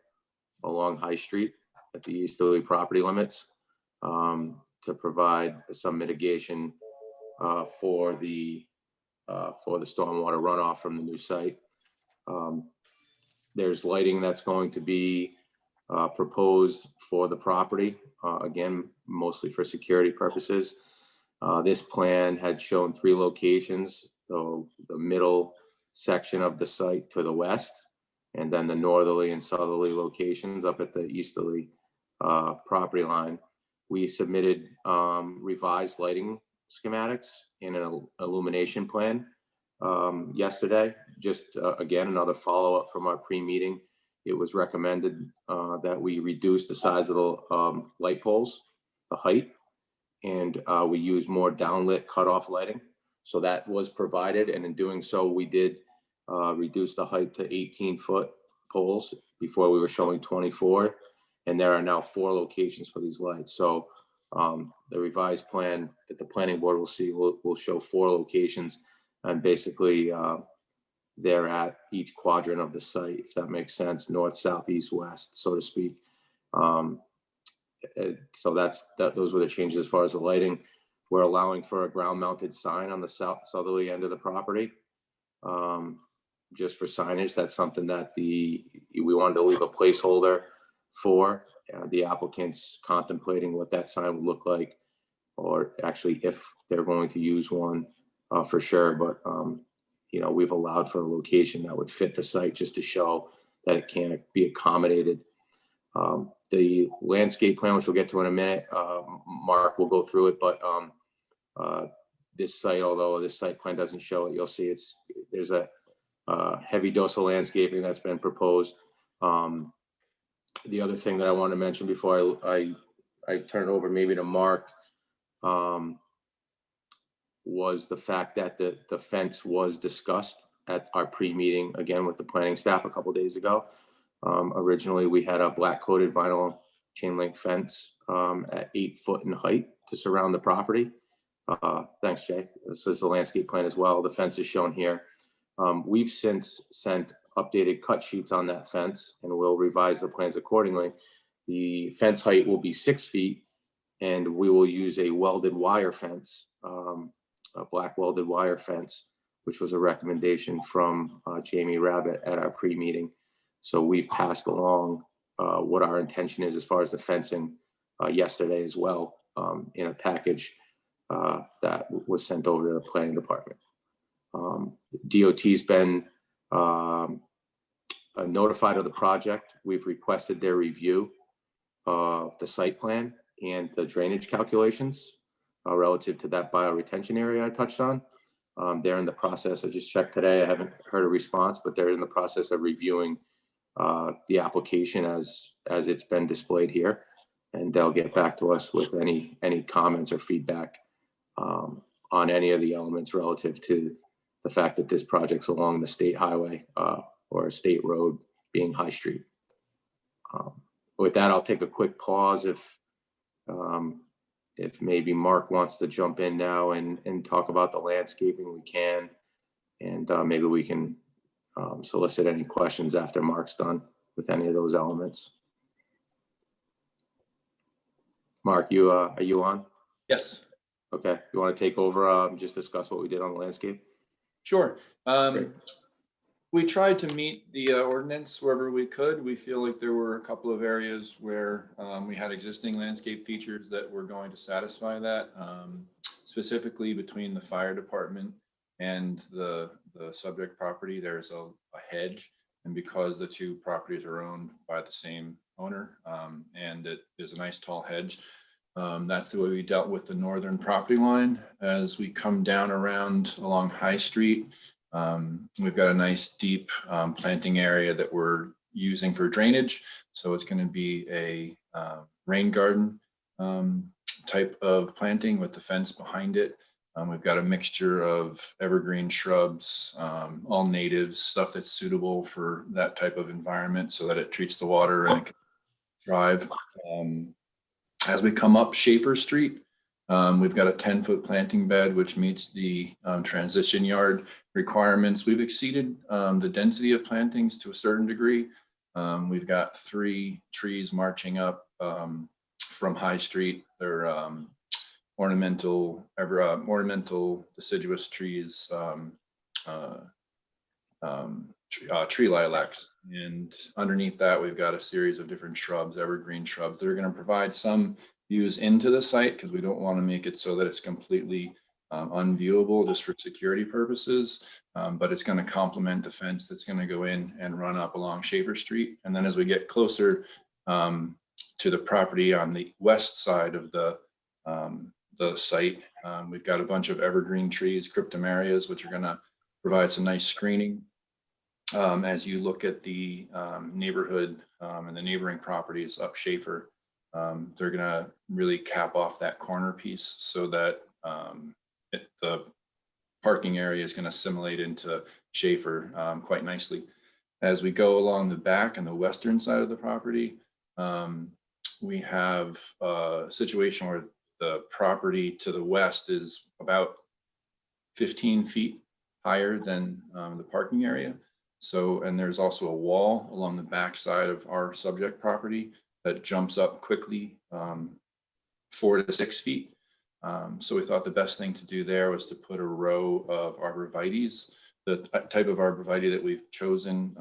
along High Street at the easterly property limits to provide some mitigation for the stormwater runoff from the new site. There's lighting that's going to be proposed for the property, again, mostly for security purposes. This plan had shown 3 locations, so the middle section of the site to the west, and then the northerly and southerly locations up at the easterly property line. We submitted revised lighting schematics in an illumination plan yesterday. Just again, another follow-up from our pre-meeting. It was recommended that we reduce the size of the light poles, the height, and we use more downlit cutoff lighting. So that was provided, and in doing so, we did reduce the height to 18-foot poles. Before we were showing 24, and there are now 4 locations for these lights. So The revised plan that the planning board will see will show 4 locations, and basically they're at each quadrant of the site, if that makes sense, north, south, east, west, so to speak. So those were the changes as far as the lighting. We're allowing for a ground mounted sign on the southerly end of the property. Just for signage, that's something that we wanted to leave a placeholder for. The applicants contemplating what that sign would look like, or actually if they're going to use one for sure. But you know, we've allowed for a location that would fit the site just to show that it can be accommodated. The landscape plan, which we'll get to in a minute, Mark will go through it, but this site, although this site plan doesn't show it, you'll see there's a heavy dose of landscaping that's been proposed. The other thing that I want to mention before I turn it over maybe to Mark was the fact that the fence was discussed at our pre-meeting, again, with the planning staff a couple of days ago. Originally, we had a black coated vinyl chain link fence at 8 foot in height to surround the property. Thanks, Jay. This is the landscape plan as well. The fence is shown here. We've since sent updated cut sheets on that fence, and we'll revise the plans accordingly. The fence height will be 6 feet, and we will use a welded wire fence, a black welded wire fence, which was a recommendation from Jamie Rabbit at our pre-meeting. So we've passed along what our intention is as far as the fencing yesterday as well, in a package that was sent over to the planning department. DOT's been notified of the project. We've requested their review of the site plan and the drainage calculations relative to that bioretention area I touched on. They're in the process. I just checked today. I haven't heard a response, but they're in the process of reviewing the application as it's been displayed here, and they'll get back to us with any comments or feedback on any of the elements relative to the fact that this project's along the state highway or a state road, being High Street. With that, I'll take a quick pause if maybe Mark wants to jump in now and talk about the landscaping, we can, and maybe we can solicit any questions after Mark's done with any of those elements. Mark, are you on? Yes. Okay, you want to take over, just discuss what we did on the landscape? Sure. We tried to meet the ordinance wherever we could. We feel like there were a couple of areas where we had existing landscape features that were going to satisfy that, specifically between the fire department and the subject property. There's a hedge, and because the two properties are owned by the same owner, and it is a nice tall hedge, that's the way we dealt with the northern property line. As we come down around along High Street, we've got a nice deep planting area that we're using for drainage. So it's going to be a rain garden type of planting with the fence behind it. We've got a mixture of evergreen shrubs, all natives, stuff that's suitable for that type of environment so that it treats the water and it can thrive. As we come up Schaefer Street, we've got a 10-foot planting bed, which meets the transition yard requirements. We've exceeded the density of plantings to a certain degree. We've got 3 trees marching up from High Street. They're ornamental deciduous trees, tree lilacs. And underneath that, we've got a series of different shrubs, evergreen shrubs, that are going to provide some views into the site, because we don't want to make it so that it's completely unviewable just for security purposes. But it's going to complement the fence that's going to go in and run up along Schaefer Street. And then as we get closer to the property on the west side of the site, we've got a bunch of evergreen trees, cryptomerias, which are going to provide some nice screening. As you look at the neighborhood and the neighboring properties up Schaefer, they're going to really cap off that corner piece so that the parking area is going to assimilate into Schaefer quite nicely. As we go along the back and the western side of the property, we have a situation where the property to the west is about 15 feet higher than the parking area. So, and there's also a wall along the back side of our subject property that jumps up quickly 4 to 6 feet. So we thought the best thing to do there was to put a row of arborvitaes. The type of arborvitae that we've chosen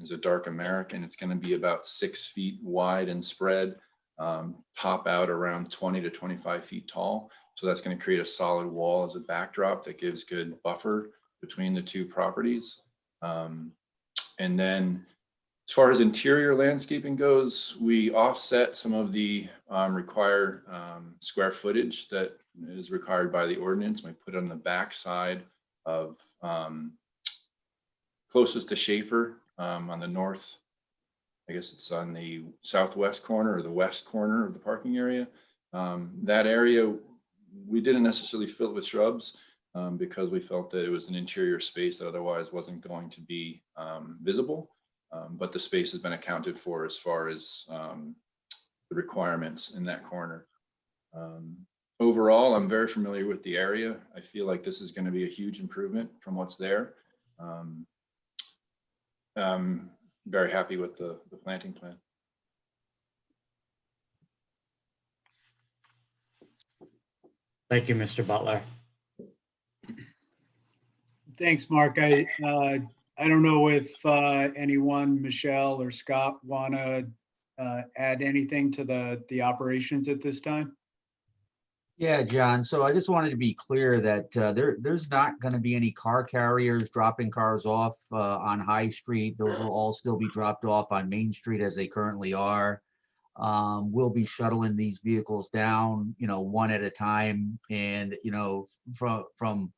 is a dark American. It's going to be about 6 feet wide and spread, top out around 20 to 25 feet tall. So that's going to create a solid wall as a backdrop that gives good buffer between the two properties. And then as far as interior landscaping goes, we offset some of the required square footage that is required by the ordinance. We put it on the back side of closest to Schaefer on the north. I guess it's on the southwest corner or the west corner of the parking area. That area, we didn't necessarily fill it with shrubs because we felt that it was an interior space that otherwise wasn't going to be visible. But the space has been accounted for as far as the requirements in that corner. Overall, I'm very familiar with the area. I feel like this is going to be a huge improvement from what's there. I'm very happy with the planting plan. Thank you, Mr. Butler. Thanks, Mark. I don't know if anyone, Michelle or Scott, want to add anything to the operations at this time? Yeah, John. So I just wanted to be clear that there's not going to be any car carriers dropping cars off on High Street. Those will all still be dropped off on Main Street as they currently are. We'll be shuttling these vehicles down, one at a time. And, from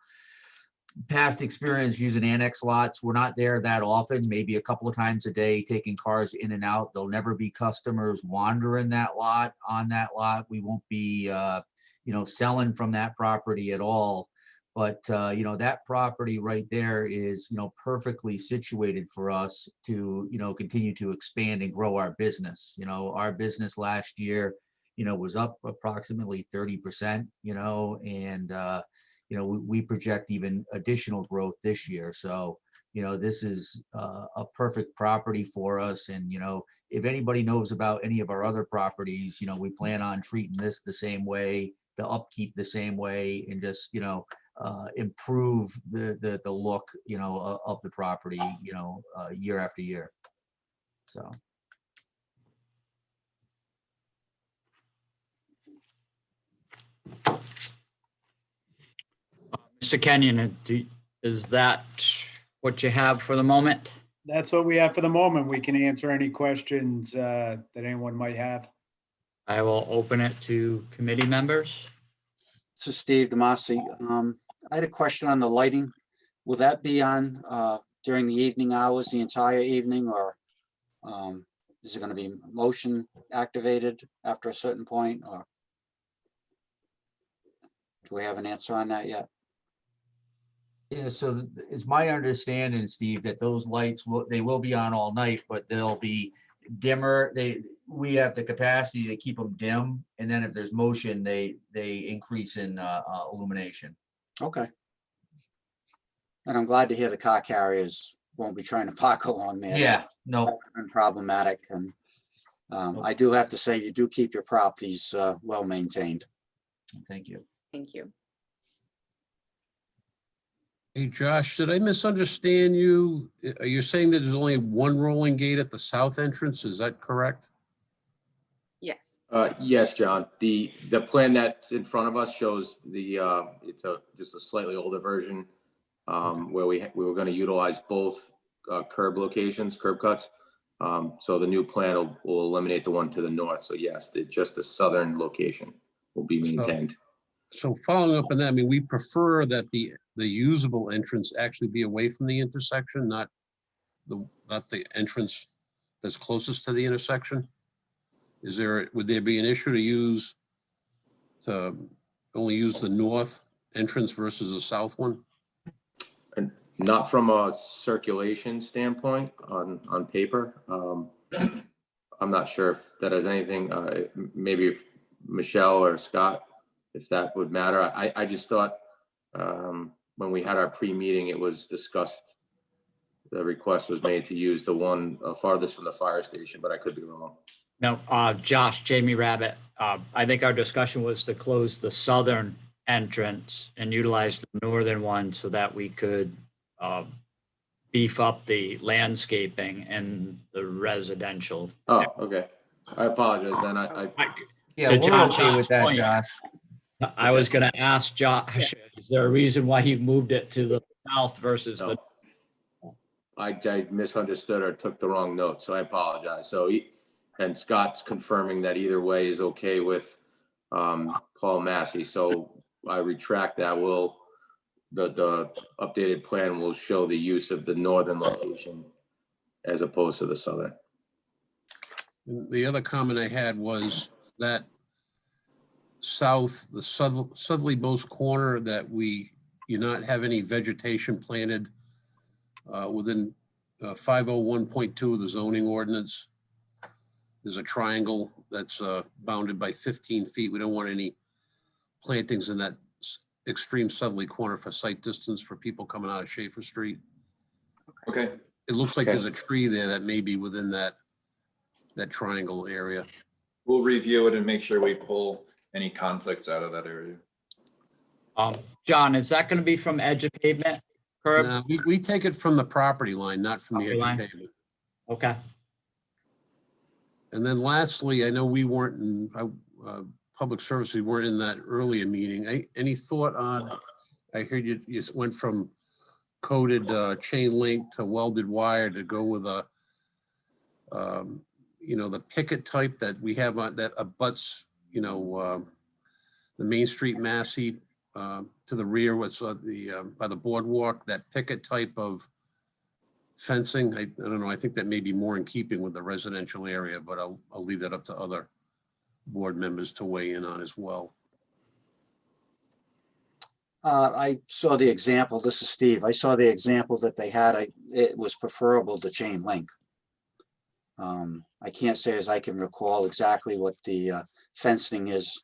past experience using annex lots, we're not there that often, maybe a couple of times a day, taking cars in and out. There'll never be customers wandering that lot, on that lot. We won't be, selling from that property at all. But, that property right there is, perfectly situated for us to, continue to expand and grow our business. Our business last year, was up approximately 30%, and, we project even additional growth this year. So, this is a perfect property for us. And, if anybody knows about any of our other properties, we plan on treating this the same way, the upkeep the same way, and just, improve the look, of the property, year after year. So. Mr. Kenyon, is that what you have for the moment? That's what we have for the moment. We can answer any questions that anyone might have. I will open it to committee members. So Steve Demasi, I had a question on the lighting. Will that be on during the evening hours, the entire evening, or is it going to be motion activated after a certain point, or do we have an answer on that yet? Yeah, so it's my understanding, Steve, that those lights will be on all night, but they'll be dimmer. We have the capacity to keep them dim, and then if there's motion, they increase in illumination. Okay. And I'm glad to hear the car carriers won't be trying to park along there. Yeah, no. That's been problematic, and I do have to say you do keep your properties well maintained. Thank you. Thank you. Hey, Josh, did I misunderstand you? You're saying that there's only one rolling gate at the south entrance, is that correct? Yes. Yes, John. The plan that's in front of us shows it's just a slightly older version where we were going to utilize both curb cuts. So the new plan will eliminate the one to the north. So yes, just the southern location will be maintained. So following up on that, I mean, we prefer that the usable entrance actually be away from the intersection, not the entrance that's closest to the intersection. Would there be an issue to only use the north entrance versus the south one? And not from a circulation standpoint on paper. I'm not sure if that has anything, maybe if Michelle or Scott if that would matter. I just thought when we had our pre-meeting, it was discussed, the request was made to use the one farthest from the fire station, but I could be wrong. No, Josh, Jamie Rabbit, I think our discussion was to close the southern entrance and utilize the northern one so that we could beef up the landscaping and the residential. Oh, okay. I apologize then. Yeah, To we're John okay with Josh's that, point, Josh. I was gonna ask Josh, is there a reason why he moved it to the south versus the? I misunderstood or took the wrong note, so I apologize. So, and Scott's confirming that either way is okay with Paul Massey. So I retract that. The updated plan will show the use of the northern location as opposed to the southern. The other comment I had was that the southerly most corner, that you not have any vegetation planted within 501.2 of the zoning ordinance. There's a triangle that's bounded by 15 feet. We don't want any plantings in that extreme southerly corner for sight distance for people coming out of Schaefer Street. Okay. It looks like Okay. there's a tree there that may be within that triangle area. We'll review it and make sure we pull any conflicts out of that area. John, is that going to be from edge of pavement curb? No, we take it from the property line, not from the edge of Property pavement. Okay. And then lastly, I know we weren't in public service, we weren't in that earlier meeting. Any thought on, I heard you went from coated chain link to welded wire to go with a, the picket type that we have on that abuts, the Main Street Massey to the rear, what's by the boardwalk, that picket type of fencing. I don't know, I think that may be more in keeping with the residential area, but I'll leave that up to other board members to weigh in on as well. I saw the example, this is Steve, I saw the example that they had, it was preferable to chain link. I can't say as I can recall exactly what the fencing is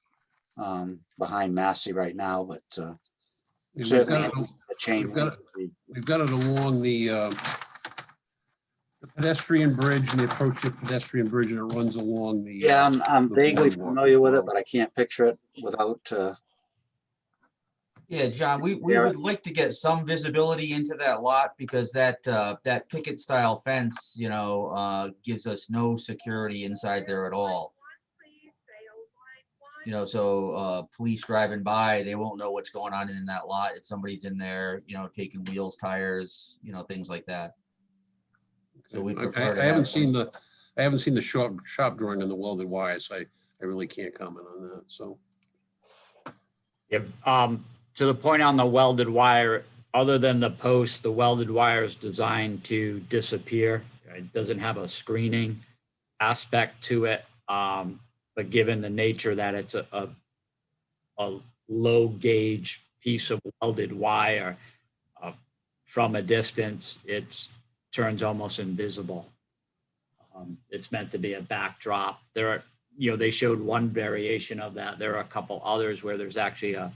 behind Massey right now, but certainly a chain link. We've got it along the pedestrian bridge and the approach to the pedestrian bridge, and it runs along the. Yeah, I'm the vaguely boardwalk familiar as with it, well. but I can't picture it without. Yeah, John, we would like to get some visibility into that lot because that picket style fence, gives us no security inside there at all. So police driving by, they won't know what's going on in that lot if somebody's in there, taking wheels, tires, things like that. So we prefer to I haven't have seen the shop drawing on the welded wire, so I really can't comment on that. So. Yep. To the point on the welded wire, other than the post, the welded wire is designed to disappear. It doesn't have a screening aspect to it. But given the nature that it's a low gauge piece of welded wire, from a distance, it turns almost invisible. It's meant to be a backdrop. There are, they showed one variation of that. There are a couple others where there's actually a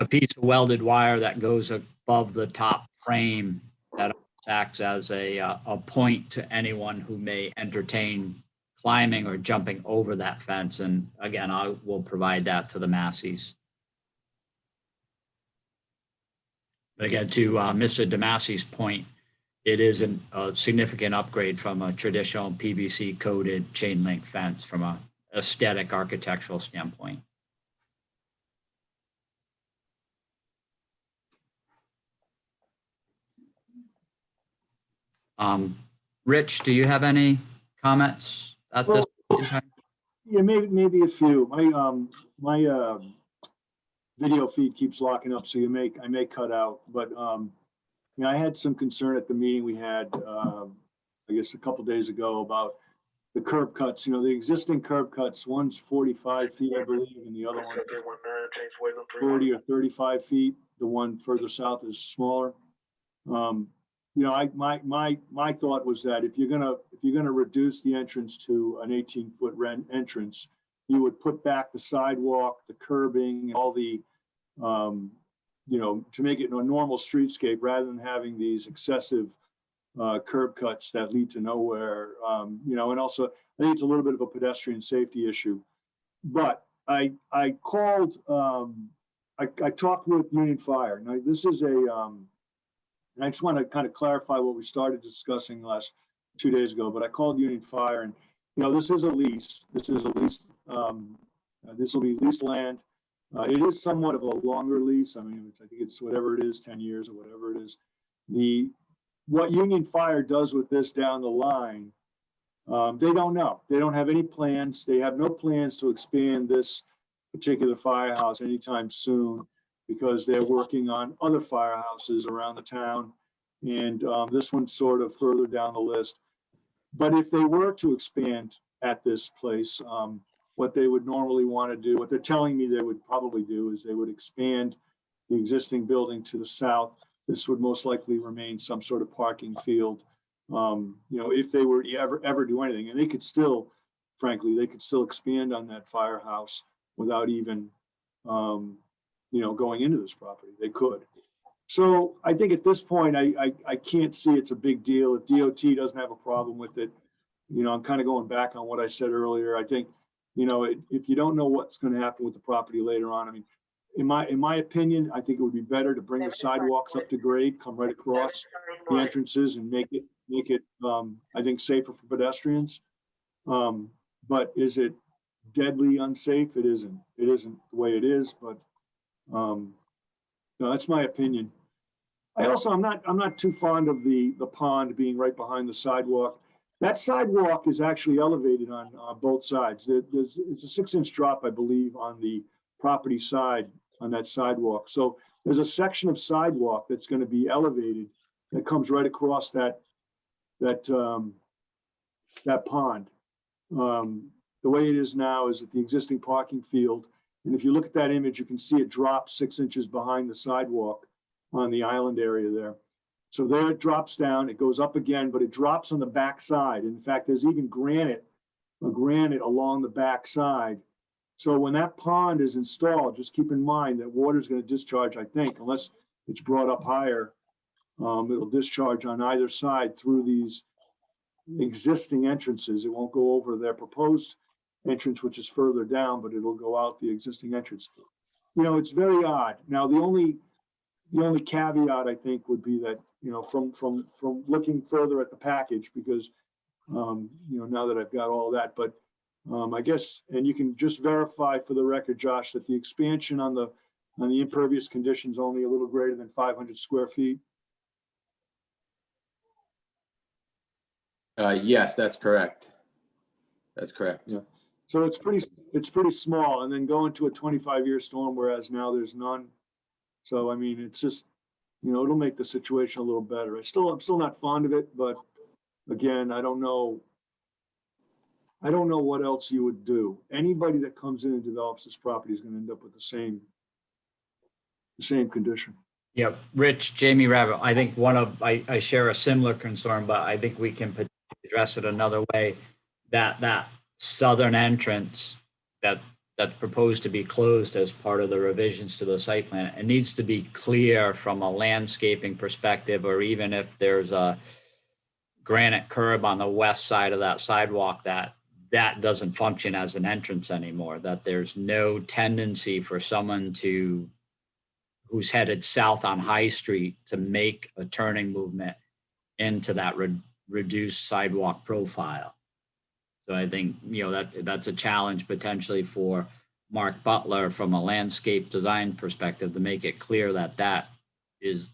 piece of welded wire that goes above the top frame that acts as a point to anyone who may entertain climbing or jumping over that fence. And again, I will provide that to the Masseys. But again, to Mr. DeMassey's point, it is a significant upgrade from a traditional PVC coated chain link fence from a aesthetic architectural standpoint. Rich, do you have any comments at this point in time? Yeah, maybe a few. My video feed keeps locking up, so I may cut out. But I had some concern at the meeting we had, I guess, a couple days ago about the curb cuts. The existing curb cuts, one's 45 feet, I believe, and the other one 40 or 35 feet. The one further south is smaller. My thought was that if you're gonna reduce the entrance to an 18-foot entrance, you would put back the sidewalk, the curbing, all the, to make it a normal streetscape rather than having these excessive curb cuts that lead to nowhere. And also I think it's a little bit of a pedestrian safety issue. But I called, I talked with Union Fire. Now this is and I just want to kind of clarify what we started discussing last 2 days ago, but I called Union Fire and, this is a lease. This is a lease. This will be leased land. It is somewhat of a longer lease. I mean, I think it's whatever it is, 10 years or whatever it is. What Union Fire does with this down the line, they don't know. They don't have any plans. They have no plans to expand this particular firehouse anytime soon because they're working on other firehouses around the town. And this one's sort of further down the list. But if they were to expand at this place, what they would normally want to do, what they're telling me they would probably do is they would expand the existing building to the south. This would most likely remain some sort of parking field. If they were to ever do anything, and they could still, frankly, they could still expand on that firehouse without even, going into this property. They could. So I think at this point, I can't see it's a big deal. If DOT doesn't have a problem with it, I'm kind of going back on what I said earlier. I think, if you don't know what's going to happen with the property later on, I mean, in my opinion, I think it would be better to bring the sidewalks up to grade, come right across the entrances and make it, I think, safer for pedestrians. But is it deadly unsafe? It isn't. It isn't the way it is, but no, that's my opinion. I'm not too fond of the pond being right behind the sidewalk. That sidewalk is actually elevated on both sides. It's a 6-inch drop, I believe, on the property side on that sidewalk. So there's a section of sidewalk that's going to be elevated that comes right across that pond. The way it is now is at the existing parking field. And if you look at that image, you can see it drops 6 inches behind the sidewalk on the island area there. So there it drops down, it goes up again, but it drops on the back side. In fact, there's even granite along the back side. So when that pond is installed, just keep in mind that water is going to discharge, I think, unless it's brought up higher, it'll discharge on either side through these existing entrances. It won't go over their proposed entrance, which is further down, but it'll go out the existing entrance. It's very odd. Now, the only caveat I think would be that, from looking further at the package, because, now that I've got all that, but I guess, and you can just verify for the record, Josh, that the expansion on the impervious conditions only a little greater than 500 square feet. Yes, that's correct. That's correct. Yeah. So it's pretty small, and then going to a 25-year storm, whereas now there's none. So, I mean, it's just, it'll make the situation a little better. I'm still not fond of it, but again, I don't know what else you would do. Anybody that comes in and develops this property is going to end up with the same condition. Yeah, Rich, Jamie Rabbit, I think I share a similar concern, but I think we can address it another way. That southern entrance that's proposed to be closed as part of the revisions to the site plan, it needs to be clear from a landscaping perspective, or even if there's a granite curb on the west side of that sidewalk, that doesn't function as an entrance anymore, that there's no tendency for someone who's headed south on High Street to make a turning movement into that reduced sidewalk profile. So I think, that's a challenge potentially for Mark Butler from a landscape design perspective, to make it clear that is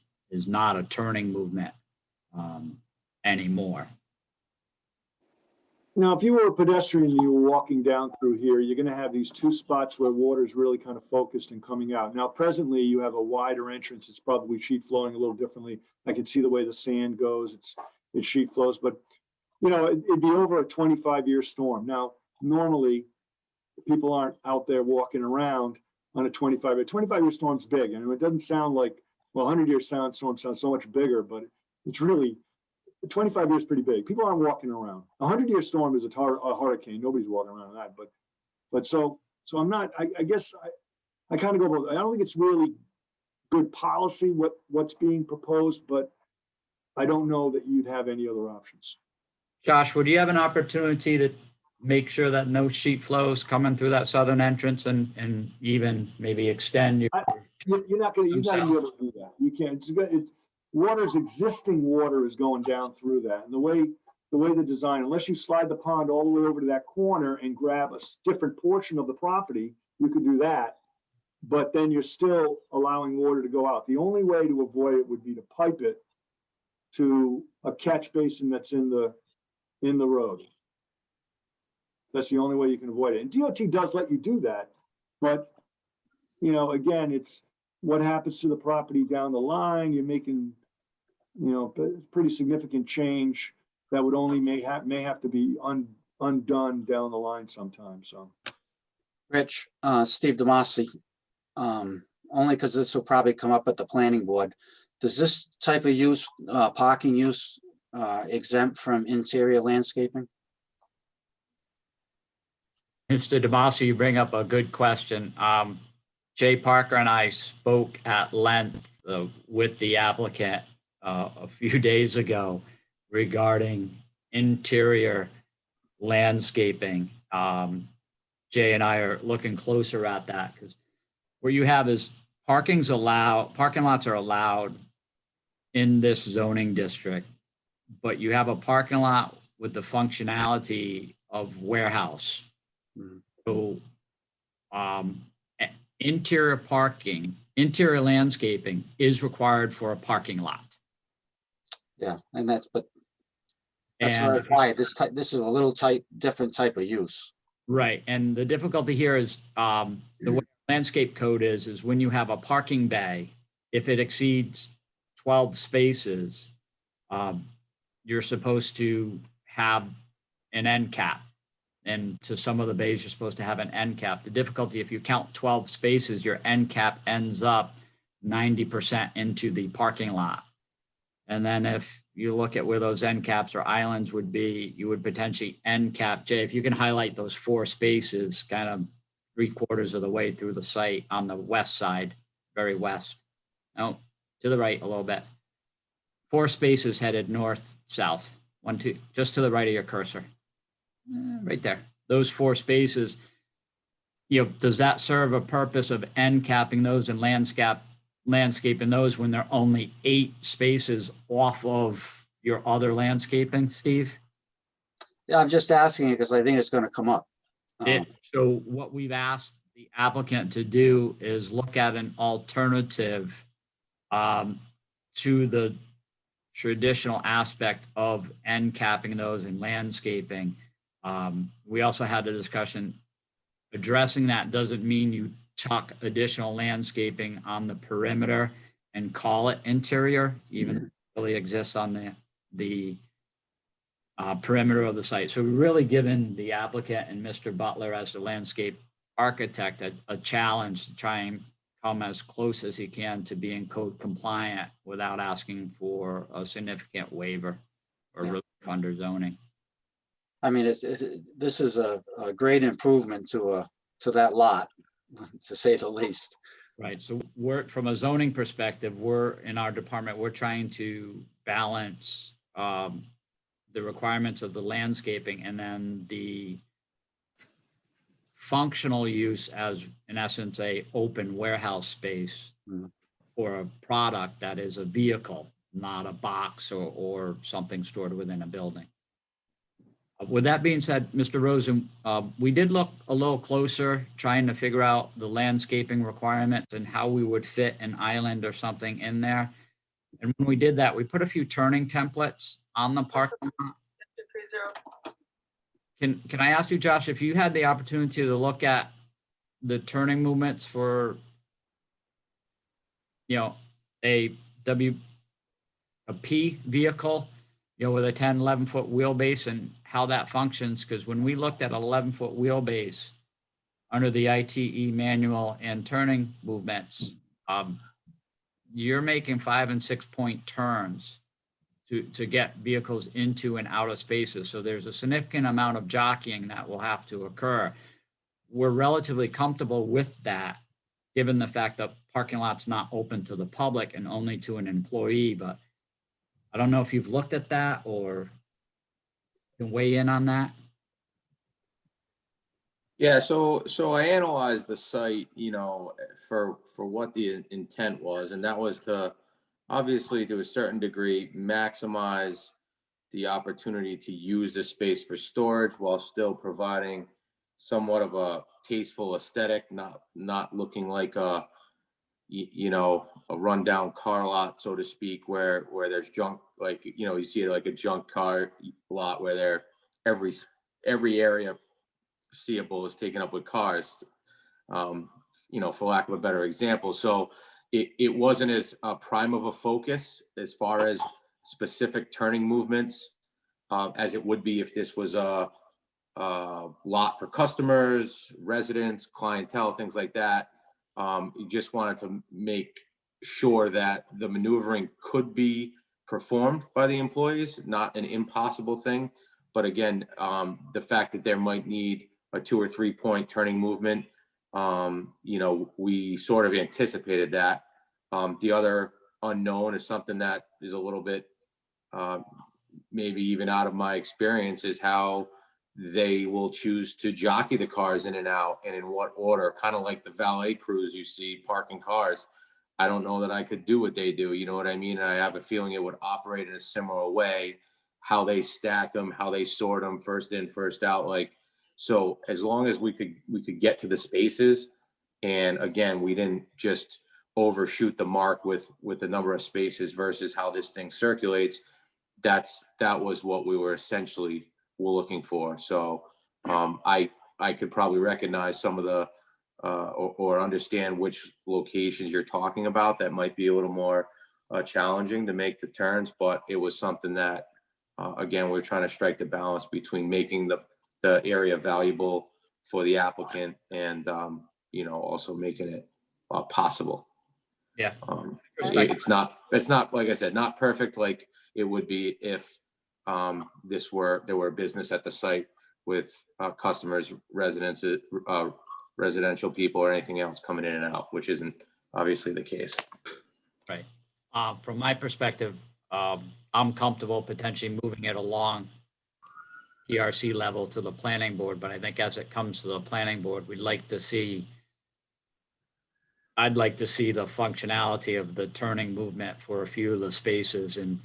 not a turning movement anymore. Now, if you were a pedestrian and you were walking down through here, you're going to have these two spots where water is really kind of focused and coming out. Now, presently, you have a wider entrance. It's probably sheet flowing a little differently. I can see the way the sand goes. It sheet flows, but it'd be over a 25-year storm. Now, normally, people aren't out there walking around on a 25-year storm's big. And it doesn't sound like, well, 100-year storm sounds so much bigger, but it's really, 25 years pretty big. People aren't walking around. A 100-year storm is a hurricane. Nobody's walking around on that. But But so I'm not, I guess I kind of go, both. I don't think it's really good policy, what's being proposed, but I don't know that you'd have any other options. Josh, would you have an opportunity to make sure that no sheet flows coming through that southern entrance and even maybe extend your? You're not gonna be able to do that. You can't. Water's existing water is going down through that. And the way the design, unless you slide the pond all the way over to that corner and grab a different portion of the property, you could do that. But then you're still allowing water to go out. The only way to avoid it would be to pipe it to a catch basin that's in the road. That's the only way you can avoid it. And DOT does let you do that, but again, it's what happens to the property down the line. You're making, pretty significant change that would only may have to be undone down the line sometime. So, Rich, Steve DeMasi, only because this will probably come up at the planning board. Does this type of use, parking use, exempt from interior landscaping? Mr. DeMasi, you bring up a good question. Jay Parker and I spoke at length with the applicant a few days ago regarding interior landscaping. Jay and I are looking closer at that because what you have is parking lots are allowed in this zoning district, but you have a parking lot with the functionality of warehouse. So interior landscaping is required for a parking lot. Yeah, and that's not required. This is a little different type of use. Right, and the difficulty here is the way landscape code is when you have a parking bay, if it exceeds 12 spaces, you're supposed to have an end cap. And to some of the bays, you're supposed to have an end cap. The difficulty, if you count 12 spaces, your end cap ends up 90% into the parking lot. And then if you look at where those end caps or islands would be, you would potentially end cap. Jay, if you can highlight those 4 spaces, kind of 3/4 of the way through the site on the west side, very west. No, to the right a little bit. 4 spaces headed north, south. 1, 2, just to the right of your cursor. Right there. Those 4 spaces, does that serve a purpose of end capping those and landscaping those when they're only 8 spaces off of your other landscaping, Steve? Yeah, I'm just asking it because I think it's going to come up. So what we've asked the applicant to do is look at an alternative to the traditional aspect of end capping those and landscaping. We also had a discussion addressing that doesn't mean you tuck additional landscaping on the perimeter and call it interior, even if it really exists on the perimeter of the site. So we're really giving the applicant and Mr. Butler as the landscape architect a challenge to try and come as close as he can to being code compliant without asking for a significant waiver or relief under zoning. I mean, this is a great improvement to that lot, to say the least. Right. So we're, from a zoning perspective, in our department, we're trying to balance the requirements of the landscaping and then the functional use as, in essence, a open warehouse space for a product that is a vehicle, not a box or something stored within a building. With that being said, Mr. Rosen, we did look a little closer trying to figure out the landscaping requirements and how we would fit an island or something in there. And when we did that, we put a few turning templates on the parking lot. Can I ask you, Josh, if you had the opportunity to look at the turning movements for, a P vehicle, with a 10, 11-foot wheelbase and how that functions? Because when we looked at 11-foot wheelbase under the ITE manual and turning movements, you're making 5 and 6 point turns to get vehicles into and out of spaces. So there's a significant amount of jockeying that will have to occur. we're relatively comfortable with that, given the fact that parking lot's not open to the public and only to an employee, but I don't know if you've looked at that or can weigh in on that. Yeah, so I analyzed the site, you know, for what the intent was, and that was to obviously to a certain degree maximize the opportunity to use the space for storage while still providing somewhat of a tasteful aesthetic, not looking like a you know, a rundown car lot, so to speak, where there's junk, like, you know, you see it like a junk car lot where there every area seeable is taken up with cars, you know, for lack of a better example. So it wasn't as prime of a focus as far as specific turning movements as it would be if this was a lot for customers, residents, clientele, things like that. You just wanted to make sure that the maneuvering could be performed by the employees, not an impossible thing. But again, the fact that there might need a 2 or 3 point turning movement, you know, we sort of anticipated that. The other unknown is something that is a little bit maybe even out of my experience is how they will choose to jockey the cars in and out and in what order, kind of like the valet crews you see parking cars. I don't know that I could do what they do, you know what I mean? And I have a feeling it would operate in a similar way, how they stack them, how they sort them, first in, first out. Like, so as long as we could get to the spaces, and again, we didn't just overshoot the mark with the number of spaces versus how this thing circulates. That was what we were essentially looking for. So I could probably recognize some of the or understand which locations you're talking about that might be a little more challenging to make the turns, but it was something that again, we're trying to strike the balance between making the area valuable for the applicant and you know, also making it possible. Yeah. It's not like I said, not perfect like it would be if there were business at the site with customers, residents, residential people, or anything else coming in and out, which isn't obviously the case. Right. From my perspective, I'm comfortable potentially moving it along TRC level to the planning board, but I think as it comes to the planning board, I'd like to see the functionality of the turning movement for a few of the spaces. And,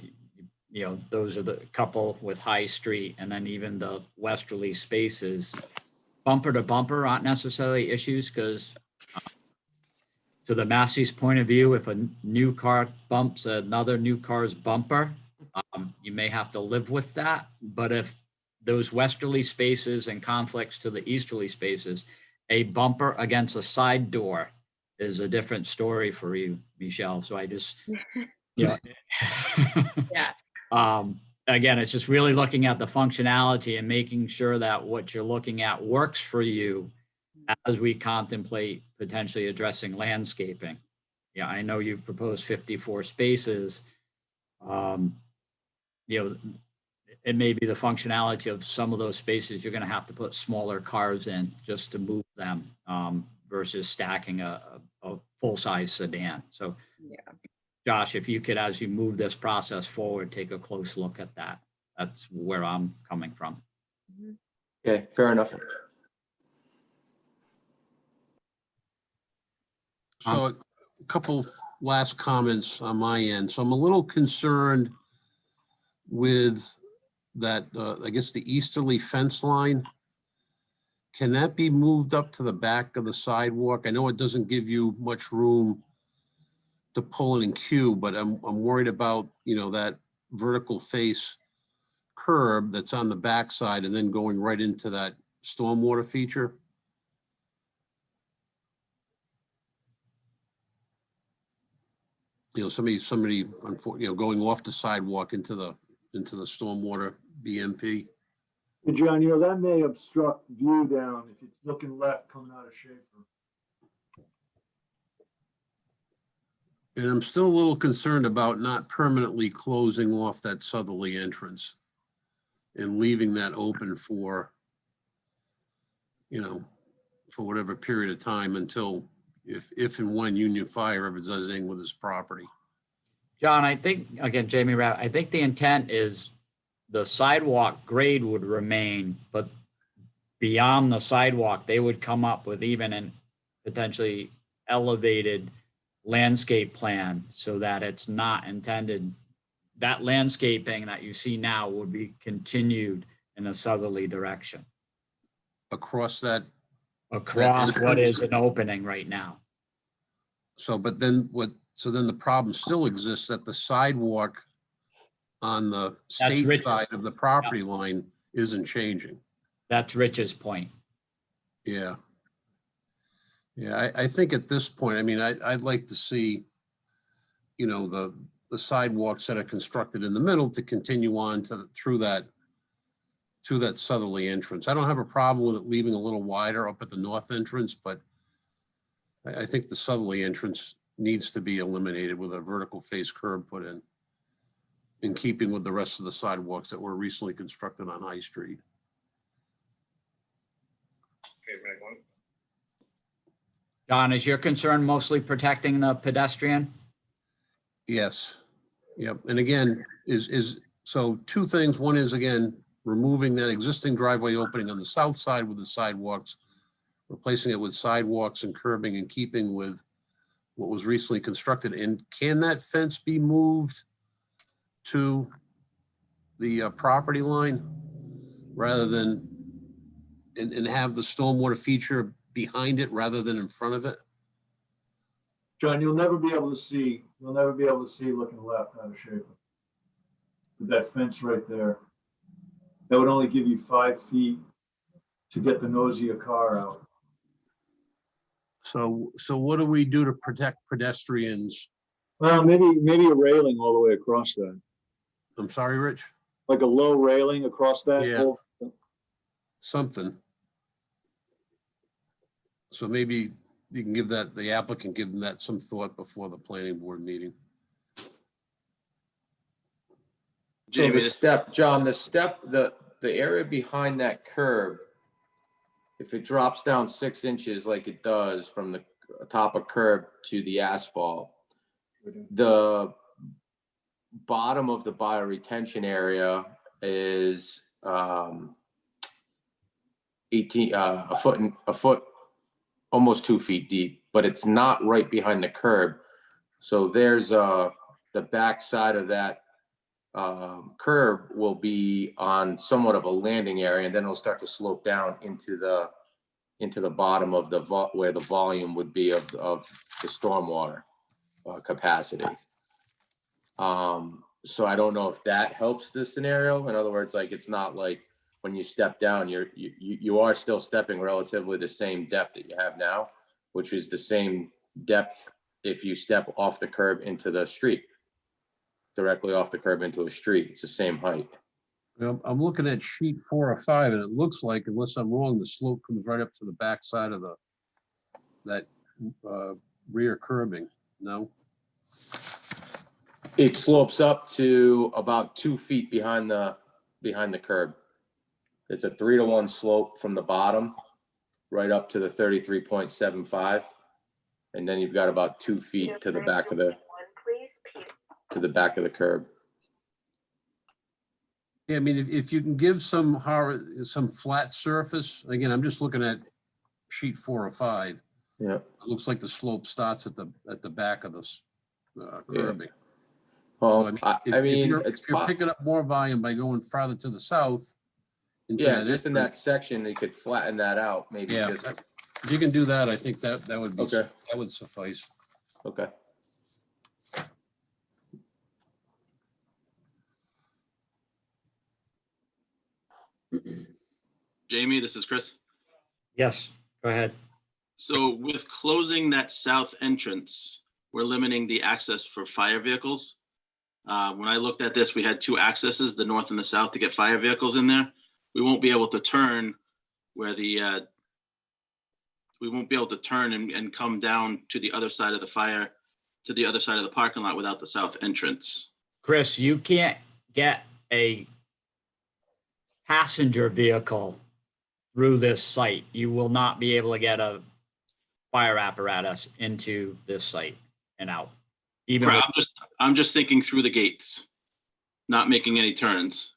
you know, those are the couple with High Street, and then even the westerly spaces. Bumper to bumper aren't necessarily issues because to the Massey's point of view, if a new car bumps another new car's bumper, you may have to live with that. But if those westerly spaces and conflicts to the easterly spaces, a bumper against a side door is a different story for you, Michelle. So I just, you know, Yeah. Again, it's just really looking at the functionality and making sure that what you're looking at works for you as we contemplate potentially addressing landscaping. Yeah, I know you've proposed 54 spaces. You know, it may be the functionality of some of those spaces you're going to have to put smaller cars in just to move them versus stacking a full-size sedan. So, Yeah. Josh, if you could, as you move this process forward, take a close look at that. That's where I'm coming from. Okay, fair enough. So a couple last comments on my end. So I'm a little concerned with that, I guess the easterly fence line. Can that be moved up to the back of the sidewalk? I know it doesn't give you much room to pull and queue, but I'm worried about, you know, that vertical face curb that's on the backside and then going right into that stormwater feature. You know, somebody, you know, going off the sidewalk into the stormwater BMP. Hey, John, you know, that may obstruct view down if you're looking left coming out of Schaefer. And I'm still a little concerned about not permanently closing off that southerly entrance and leaving that open for, you know, for whatever period of time until if and when Union Fire ever does anything with his property. John, I think, again, Jamie Rapp, I think the intent is the sidewalk grade would remain, but beyond the sidewalk, they would come up with even an potentially elevated landscape plan so that it's not intended, that landscaping that you see now would be continued in a southerly direction Across that, across that what entrance. is an opening right now. So, but then so then the problem still exists that the sidewalk on the state Rich's side of the property line isn't changing. That's Rich's point. Yeah. Yeah, I think at this point, I mean, I'd like to see, you know, the sidewalks that are constructed in the middle to continue on through that southerly entrance. I don't have a problem with it leaving a little wider up at the north entrance, but I think the southerly entrance needs to be eliminated with a vertical face curb put in keeping with the rest of the sidewalks that were recently constructed on High Street. John, is your concern mostly protecting the pedestrian? Yes. Yep. And again, so two things. One is, again, removing that existing driveway opening on the south side with the sidewalks, replacing it with sidewalks and curbing in keeping with what was recently constructed. And can that fence be moved to the property line rather than, and have the stormwater feature behind it rather than in front of it? John, you'll never be able to see looking left out of Schaefer. With that fence right there. That would only give you 5 feet to get the nose of your car out. So what do we do to protect pedestrians? Well, maybe a railing all the way across that. I'm sorry, Rich? Like a low railing across that Yeah. whole. Something. So maybe you can give that, the applicant give them that some thought before the planning board meeting. So the step, John, the area behind that curb, if it drops down 6 inches like it does from the top of curb to the asphalt, the bottom of the bioretention area is 18, a foot, almost 2 feet deep, but it's not right behind the curb. So there's the back side of that curb will be on somewhat of a landing area, and then it'll start to slope down into the bottom of the where the volume would be of the stormwater capacity. So I don't know if that helps this scenario. In other words, like, it's not like when you step down, you are still stepping relatively the same depth that you have now, which is the same depth if you step off the curb into the street, directly off the curb into a street. It's the same height. I'm looking at sheet 4 or 5, and it looks like, unless I'm wrong, the slope comes right up to the back side of that rear curbing. No? It slopes up to about 2 feet behind the curb. It's a 3-to-1 slope from the bottom right up to the 33.75. And then you've got about 2 feet to the back of the curb. Yeah, I mean, if you can give some flat surface, again, I'm just looking at sheet 4 or 5. Yeah. It looks like the slope starts at the back of this curbing. Well, So, I mean, if you're picking up more volume by going farther to the south. Yeah, just in that section, you could flatten that out, maybe. Yeah, if you can do that, I think that would be, Okay. that would suffice. Okay. Jamie, this is Chris. Yes, go ahead. So with closing that south entrance, we're limiting the access for fire vehicles. When I looked at this, we had 2 accesses, the north and the south, to get fire vehicles in there. We won't be able to turn where we won't be able to turn and come down to the other side of the parking lot without the south entrance. Chris, you can't get a passenger vehicle through this site. You will not be able to get a fire apparatus into this site and out. Even with, Correct. I'm just thinking through the gates, not making any turns.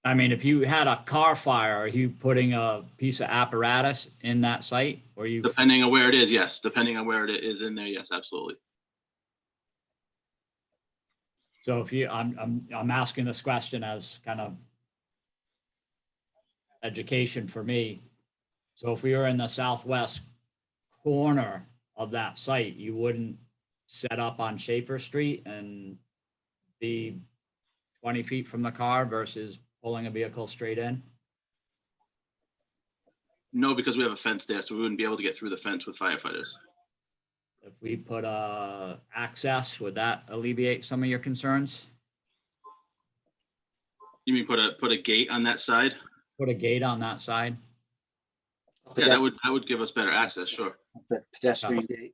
I mean, if you had a car fire, are you putting a piece of apparatus in that site, or you? Depending on where it is, yes. Depending on where it is in there, yes, absolutely. So if you, I'm asking this question as kind of education for me. So if we were in the southwest corner of that site, you wouldn't set up on Schaefer Street and be 20 feet from the car versus pulling a vehicle straight in? No, because we have a fence there, so we wouldn't be able to get through the fence with firefighters. If we put access, would that alleviate some of your concerns? You mean put a gate on that side? Put a gate on that side? Yeah, that would give us better access, sure. Pedestrian gate.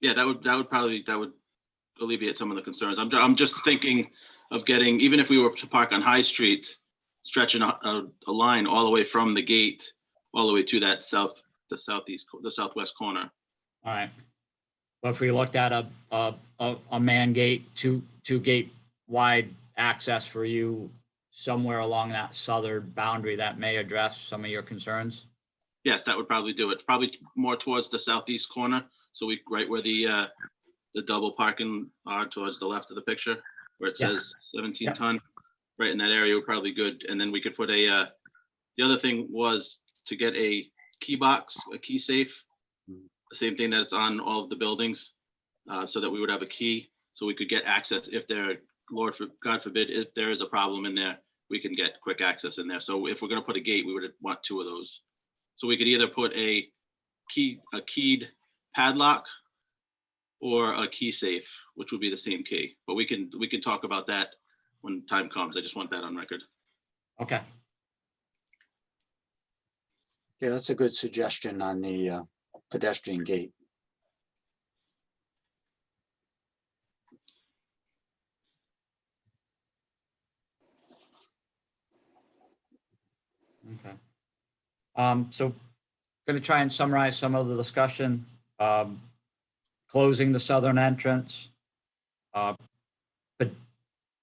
Yeah, that would alleviate some of the concerns. I'm just thinking of getting, even if we were to park on High Street, stretching a line all the way from the gate, all the way to that the southwest corner. All right. But if we looked at a man gate, two gate wide access for you somewhere along that southern boundary, that may address some of your concerns? Yes, that would probably do it. Probably more towards the southeast corner. So right where the double parking are towards the left of the picture, where it says 17 ton, right in that area would probably be good. And then we could put the other thing was to get a key box, a key safe, the same thing that's on all of the buildings, so that we would have a key, so we could get access if there, God forbid, if there is a problem in there, we can get quick access in there. So if we're going to put a gate, we would want 2 of those. So we could either put a keyed padlock or a key safe, which would be the same key. But we can talk about that when time comes. I just want that on record. Okay. Yeah, that's a good suggestion on the pedestrian gate. Okay. So going to try and summarize some of the discussion. Closing the southern entrance,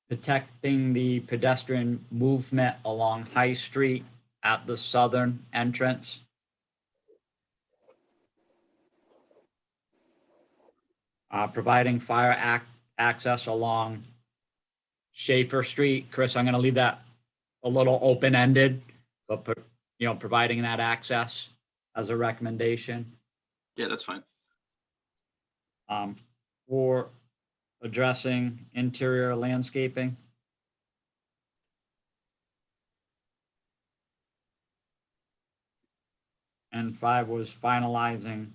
protecting the pedestrian movement along High Street at the southern entrance. Providing fire access along Schaefer Street. Chris, I'm going to leave that a little open-ended, but providing that access as a recommendation. Yeah, that's fine. For addressing interior landscaping. And 5 was finalizing.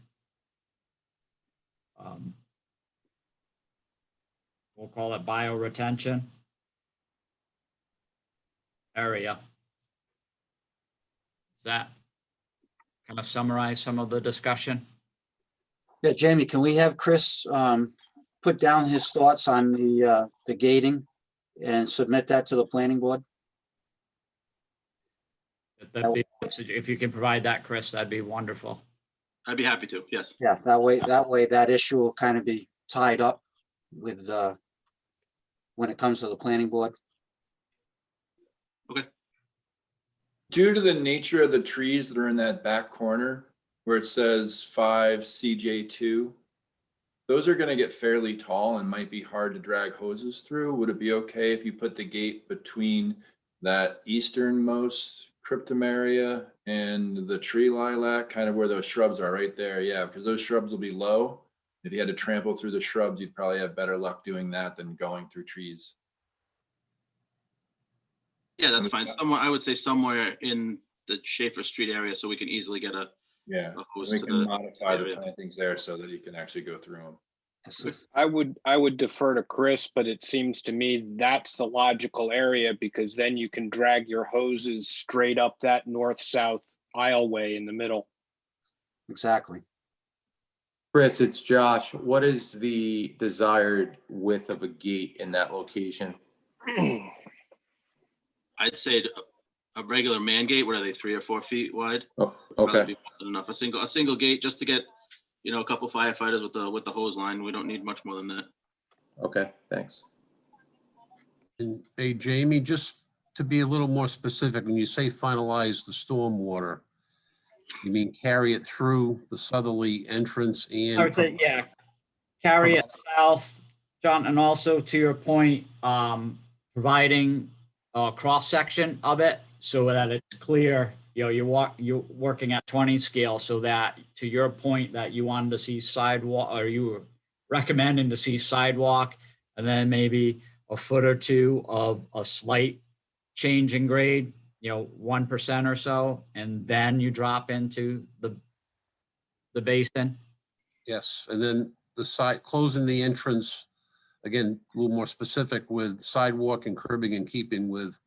We'll call it bioretention area. Does that kind of summarize some of the discussion? Yeah, Jamie, can we have Chris put down his thoughts on the gating and submit that to the planning board? If you can provide that, Chris, that'd be wonderful. I'd be happy to, yes. Yeah, that way that issue will kind of be tied up with when it comes to the planning board. Okay. Due to the nature of the trees that are in that back corner where it says 5 CJ2, those are going to get fairly tall and might be hard to drag hoses through. Would it be okay if you put the gate between that easternmost cryptum area and the tree lilac, kind of where those shrubs are right there? Yeah, because those shrubs will be low. If you had to trample through the shrubs, you'd probably have better luck doing that than going through trees. Yeah, that's fine. I would say somewhere in the Schaefer Street area, so we can easily get a hose we to can the modify the area. plantings there so that you can actually go through them. I would defer to Chris, but it seems to me that's the logical area because then you can drag your hoses straight up that north-south aisleway in the middle. Exactly. Chris, it's Josh. What is the desired width of a gate in that location? I'd say a regular man gate, what are they, 3 or 4 feet wide? Oh, Probably okay. be more than enough. A single gate just to get, a couple firefighters with the hose line. We don't need much more than that. Okay, thanks. And hey, Jamie, just to be a little more specific, when you say finalize the stormwater, you mean carry it through the southerly entrance and? I would say, yeah, carry it south, John, and also to your point, providing a cross-section of it so that it's clear, you're working at 20 scale so that, to your point, that you wanted to see sidewalk, or you were recommending to see sidewalk, and then maybe a foot or two of a slight change in grade, 1% or so, and then you drop into the basin. Yes, and then the side, closing the entrance, again, a little more specific with sidewalk and curbing in keeping with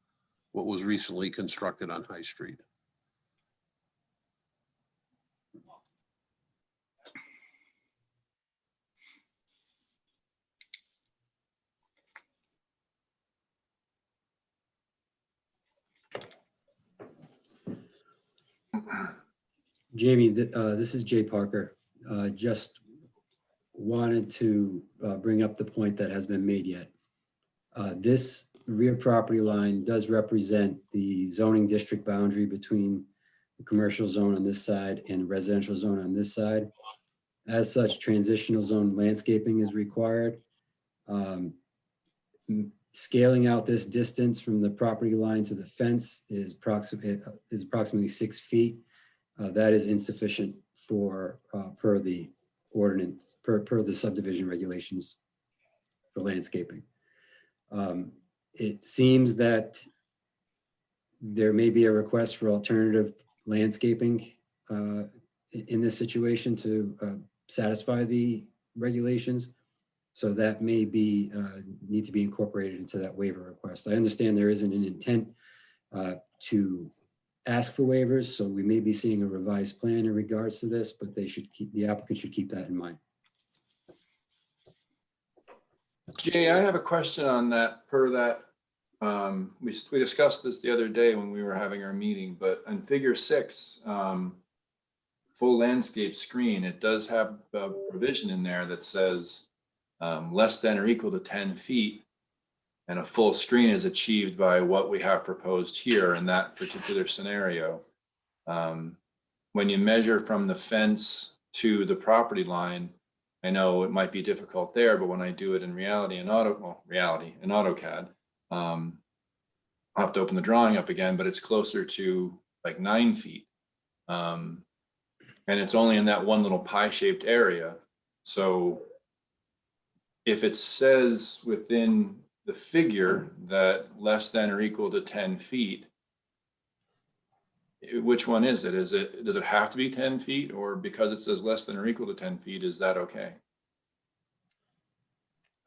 what was recently constructed on High Street. Jamie, this is Jay Parker. Just wanted to bring up the point that has been made yet. This rear property line does represent the zoning district boundary between the commercial zone on this side and residential zone on this side. As such, transitional zone landscaping is required. Scaling out this distance from the property line to the fence is approximately 6 feet. That is insufficient for per the ordinance, per the subdivision regulations for landscaping. It seems that there may be a request for alternative landscaping in this situation to satisfy the regulations. So that may be need to be incorporated into that waiver request. I understand there isn't an intent to ask for waivers, so we may be seeing a revised plan in regards to this, but the applicant should keep that in mind. Jay, I have a question on that, per that. We discussed this the other day when we were having our meeting, but on figure 6, full landscape screen, it does have a provision in there that says less than or equal to 10 feet. And a full screen is achieved by what we have proposed here in that particular scenario. When you measure from the fence to the property line, I know it might be difficult there, but when I do it in reality in AutoCAD, I'll have to open the drawing up again, but it's closer to like 9 feet. And it's only in that one little pie-shaped area. So if it says within the figure that less than or equal to 10 feet, which one is it? Does it have to be 10 feet, or because it says less than or equal to 10 feet, is that okay?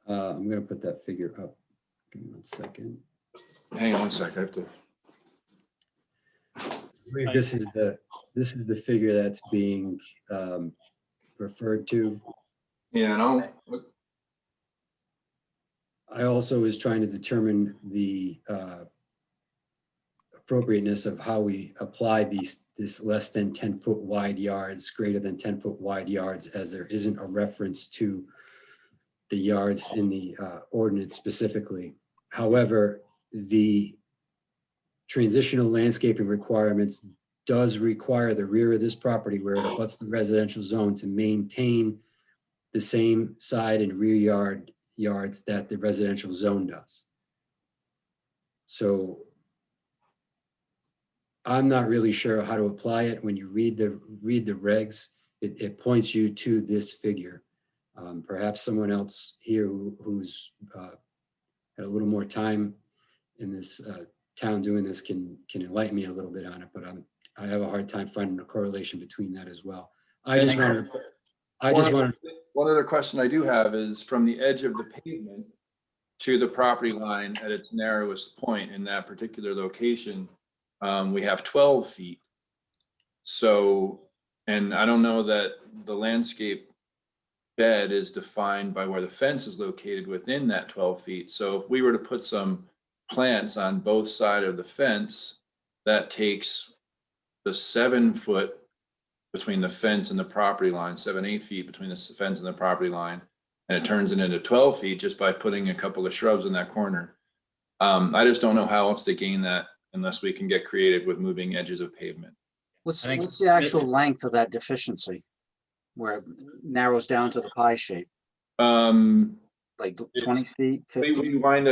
I'm going to put that figure up. Give me 1 second. Hang on 1 second. I have to. I believe this is the figure that's being referred to. Yeah, and I also was trying to determine the appropriateness of how we apply this less than 10-foot wide yards, greater than 10-foot wide yards, as there isn't a reference to the yards in the ordinance specifically. However, the transitional landscaping requirements does require the rear of this property where it abuts the residential zone to maintain the same side and rear yards that the residential zone does. So I'm not really sure how to apply it. When you read the regs, it points you to this figure. Perhaps someone else here who's had a little more time in this town doing this can enlighten me a little bit on it, but I have a hard time finding a correlation between that as well. One other question I do have is from the edge of the pavement to the property line at its narrowest point in that particular location, we have 12 feet. So, and I don't know that the landscape bed is defined by where the fence is located within that 12 feet. So if we were to put some plants on both sides of the fence, that takes the 7 foot between the fence and the property line, 8 feet between the fence and the property line, and it turns it into 12 feet just by putting a couple of shrubs in that corner. I just don't know how else to gain that unless we can get creative with moving edges of pavement. What's I think what's the actual length of that deficiency? Where it narrows down to the pie shape, like 20 feet, We 50? wind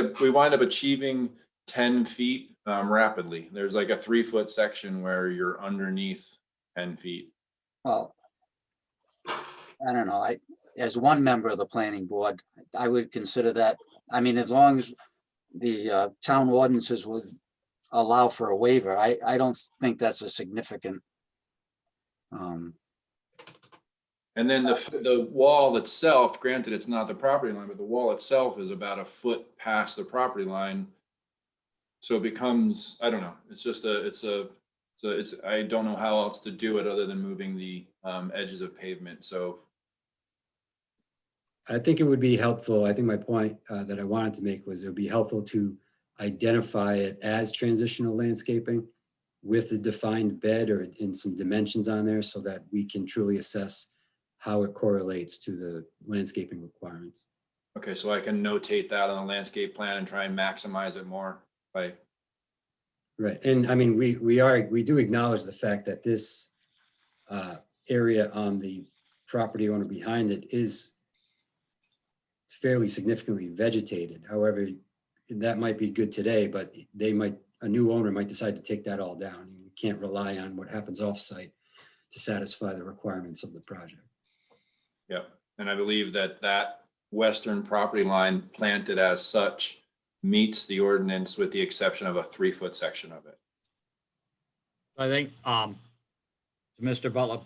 up achieving 10 feet rapidly. There's like a 3 foot section where you're underneath 10 feet. Well, I don't know. As one member of the planning board, I would consider that, I mean, as long as the town ordinances would allow for a waiver, I don't think that's a significant. And then the wall itself, granted, it's not the property line, but the wall itself is about a foot past the property line. So it becomes, I don't know, I don't know how else to do it other than moving the edges of pavement. So I think it would be helpful. I think my point that I wanted to make was it would be helpful to identify it as transitional landscaping with a defined bed or in some dimensions on there so that we can truly assess how it correlates to the landscaping requirements. okay, so I can notate that on the landscape plan and try and maximize it more by. Right, and I mean, we do acknowledge the fact that this area on the property owner behind it is it's fairly significantly vegetated. However, that might be good today, but a new owner might decide to take that all down. We can't rely on what happens off-site to satisfy the requirements of the project. Yep, and I believe that western property line planted as such meets the ordinance with the exception of a 3 foot section of it. I think, to Mr. Butler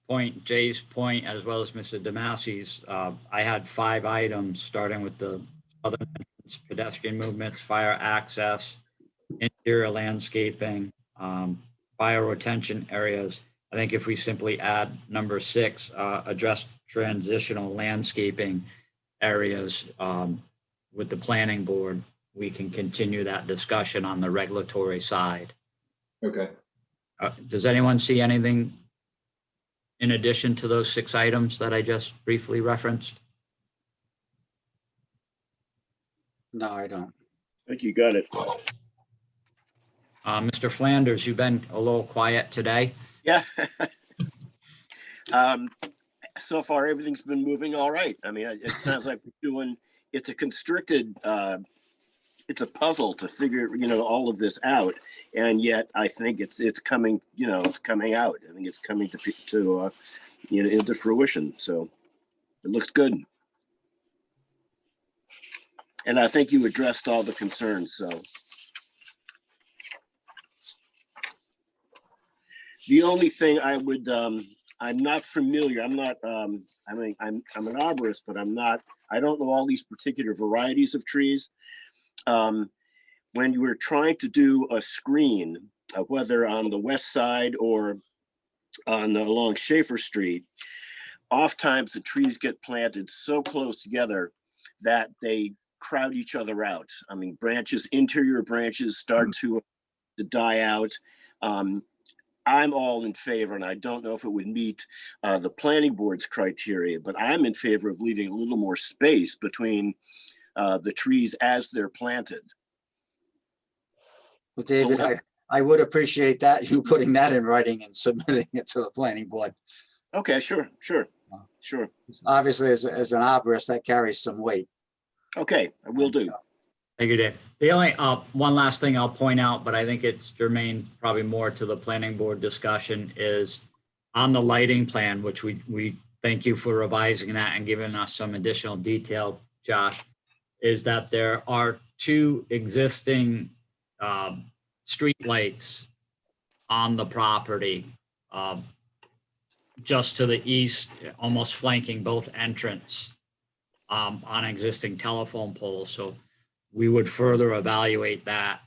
point, Jay's point, as well as Mr. Damasi's, I had 5 items, starting with the southern entrance, pedestrian movements, fire access, interior landscaping, fire retention areas. I think if we simply add number 6, address transitional landscaping areas with the planning board, we can continue that discussion on the regulatory side. Okay. Does anyone see anything in addition to those 6 items that I just briefly referenced? No, I don't. I think you got it. Mr. Flanders, you've been a little quiet today. Yeah. So far, everything's been moving all right. I mean, it sounds like we're doing, it's a constricted, it's a puzzle to figure, all of this out. And yet I think it's coming, it's coming out. I think it's coming to into fruition. So it looks good. And I think you addressed all the concerns, so. The only thing I would, I'm not familiar, I'm not, I'm an arborist, but I don't know all these particular varieties of trees. When you were trying to do a screen, whether on the west side or along Schaefer Street, oftentimes the trees get planted so close together that they crowd each other out. I mean, interior branches start to die out. I'm all in favor, and I don't know if it would meet the planning board's criteria, but I'm in favor of leaving a little more space between the trees as they're planted. Well, David, I would appreciate that, you putting that in writing and submitting it to the planning board. Okay, sure. Obviously, as an arborist, that carries some weight. Okay, I will do. Thank you, Dave. The only one last thing I'll point out, but I think it's germane probably more to the planning board discussion, is on the lighting plan, which we thank you for revising that and giving us some additional detail, Josh, is that there are 2 existing street lights on the property just to the east, almost flanking both entrance on existing telephone poles. So we would further evaluate that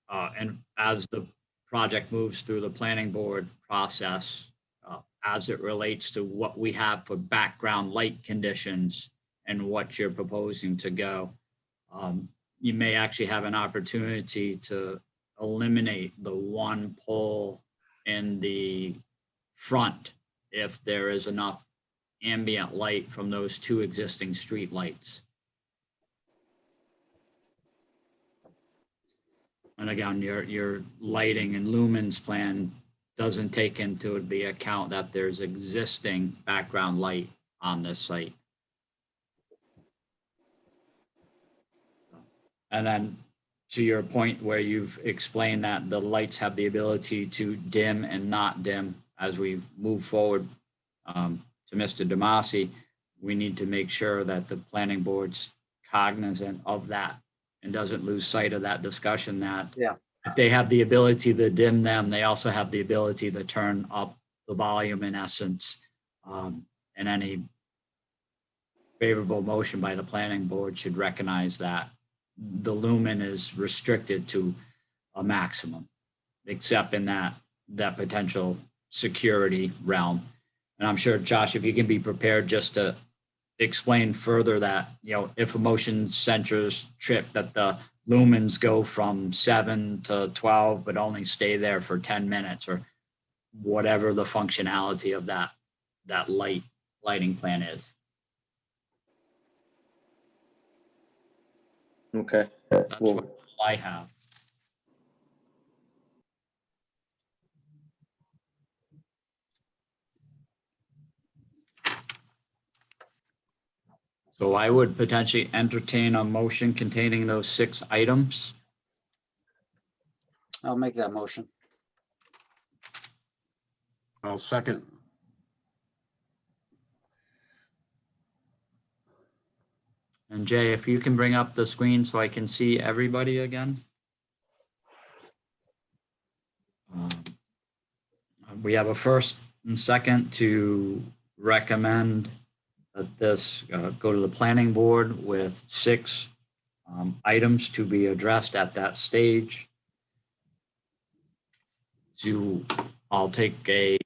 and as the project moves through the planning board process, as it relates to what we have for background light conditions and what you're proposing to go. You may actually have an opportunity to eliminate the one pole in the front if there is enough ambient light from those two existing street lights. And again, your lighting and lumens plan doesn't take into the account that there's existing background light on this site. And then to your point where you've explained that the lights have the ability to dim and not dim as we move forward, to Mr. Damasi, we need to make sure that the planning board's cognizant of that and doesn't lose sight of that discussion that if they have the ability to dim them, they also have the ability to turn up the volume in essence. And any favorable motion by the planning board should recognize that the lumen is restricted to a maximum, except in that potential security realm. And I'm sure, Josh, if you can be prepared just to explain further that, if a motion sensors trip, that the lumens go from 7 to 12, but only stay there for 10 minutes or whatever the functionality of that lighting plan is. Okay. That's what I have. So I would potentially entertain a motion containing those 6 items. I'll make that motion. I'll second. And Jay, if you can bring up the screen so I can see everybody again. We have a first and second to recommend that this go to the planning board with 6 items to be addressed at that stage. I'll take a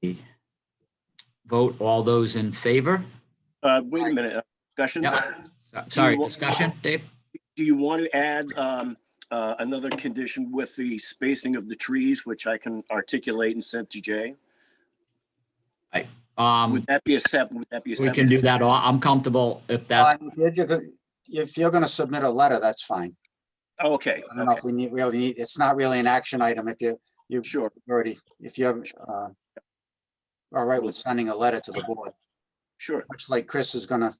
vote. All those in favor? Wait a minute, discussion? Yep. Sorry, discussion, Dave? Do you want to add another condition with the spacing of the trees, which I can articulate and send to Jay? Would that be a seven? We can do that. I'm comfortable if that's. If you're gonna submit a letter, that's fine. Okay. I don't know if we really need, it's not really an action item if you Sure. already, if you're all right with sending a letter to the board. Sure. Much like Chris is gonna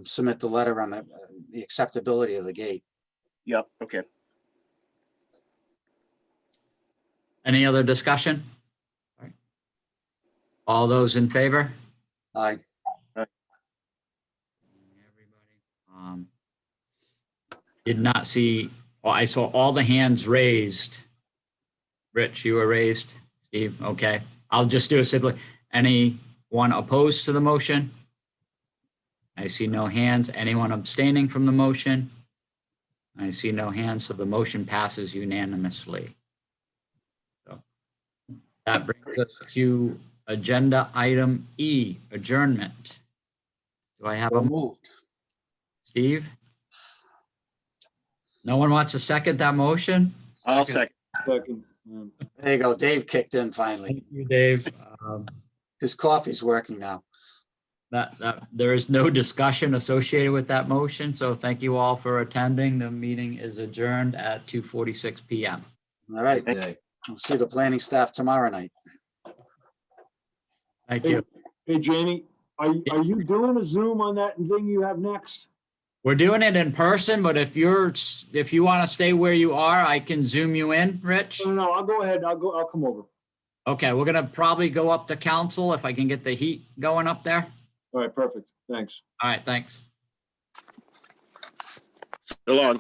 submit the letter on the acceptability of the gate. Yep, okay. Any other discussion? All those in favor? Aye. Did not see, I saw all the hands raised. Rich, you were raised. Steve, okay. I'll just do it simply. Anyone opposed to the motion? I see no hands. Anyone abstaining from the motion? I see no hands, so the motion passes unanimously. So that brings us to agenda item E, adjournment. Do I have a move? Steve? No one wants to second that motion? I'll second. There you go. Dave kicked in finally. Thank you, Dave. His coffee's working now. There is no discussion associated with that motion, so thank you all for attending. The meeting is adjourned at 2:46 p.m. All right. We'll see the planning staff tomorrow night. Thank you. Hey, Jamie, are you doing a Zoom on that thing you have next? We're doing it in person, but if you want to stay where you are, I can Zoom you in, Rich. No, I'll go ahead. I'll come over. Okay, we're gonna probably go up to council if I can get the heat going up there. All right, perfect. Thanks. All right, thanks. So long.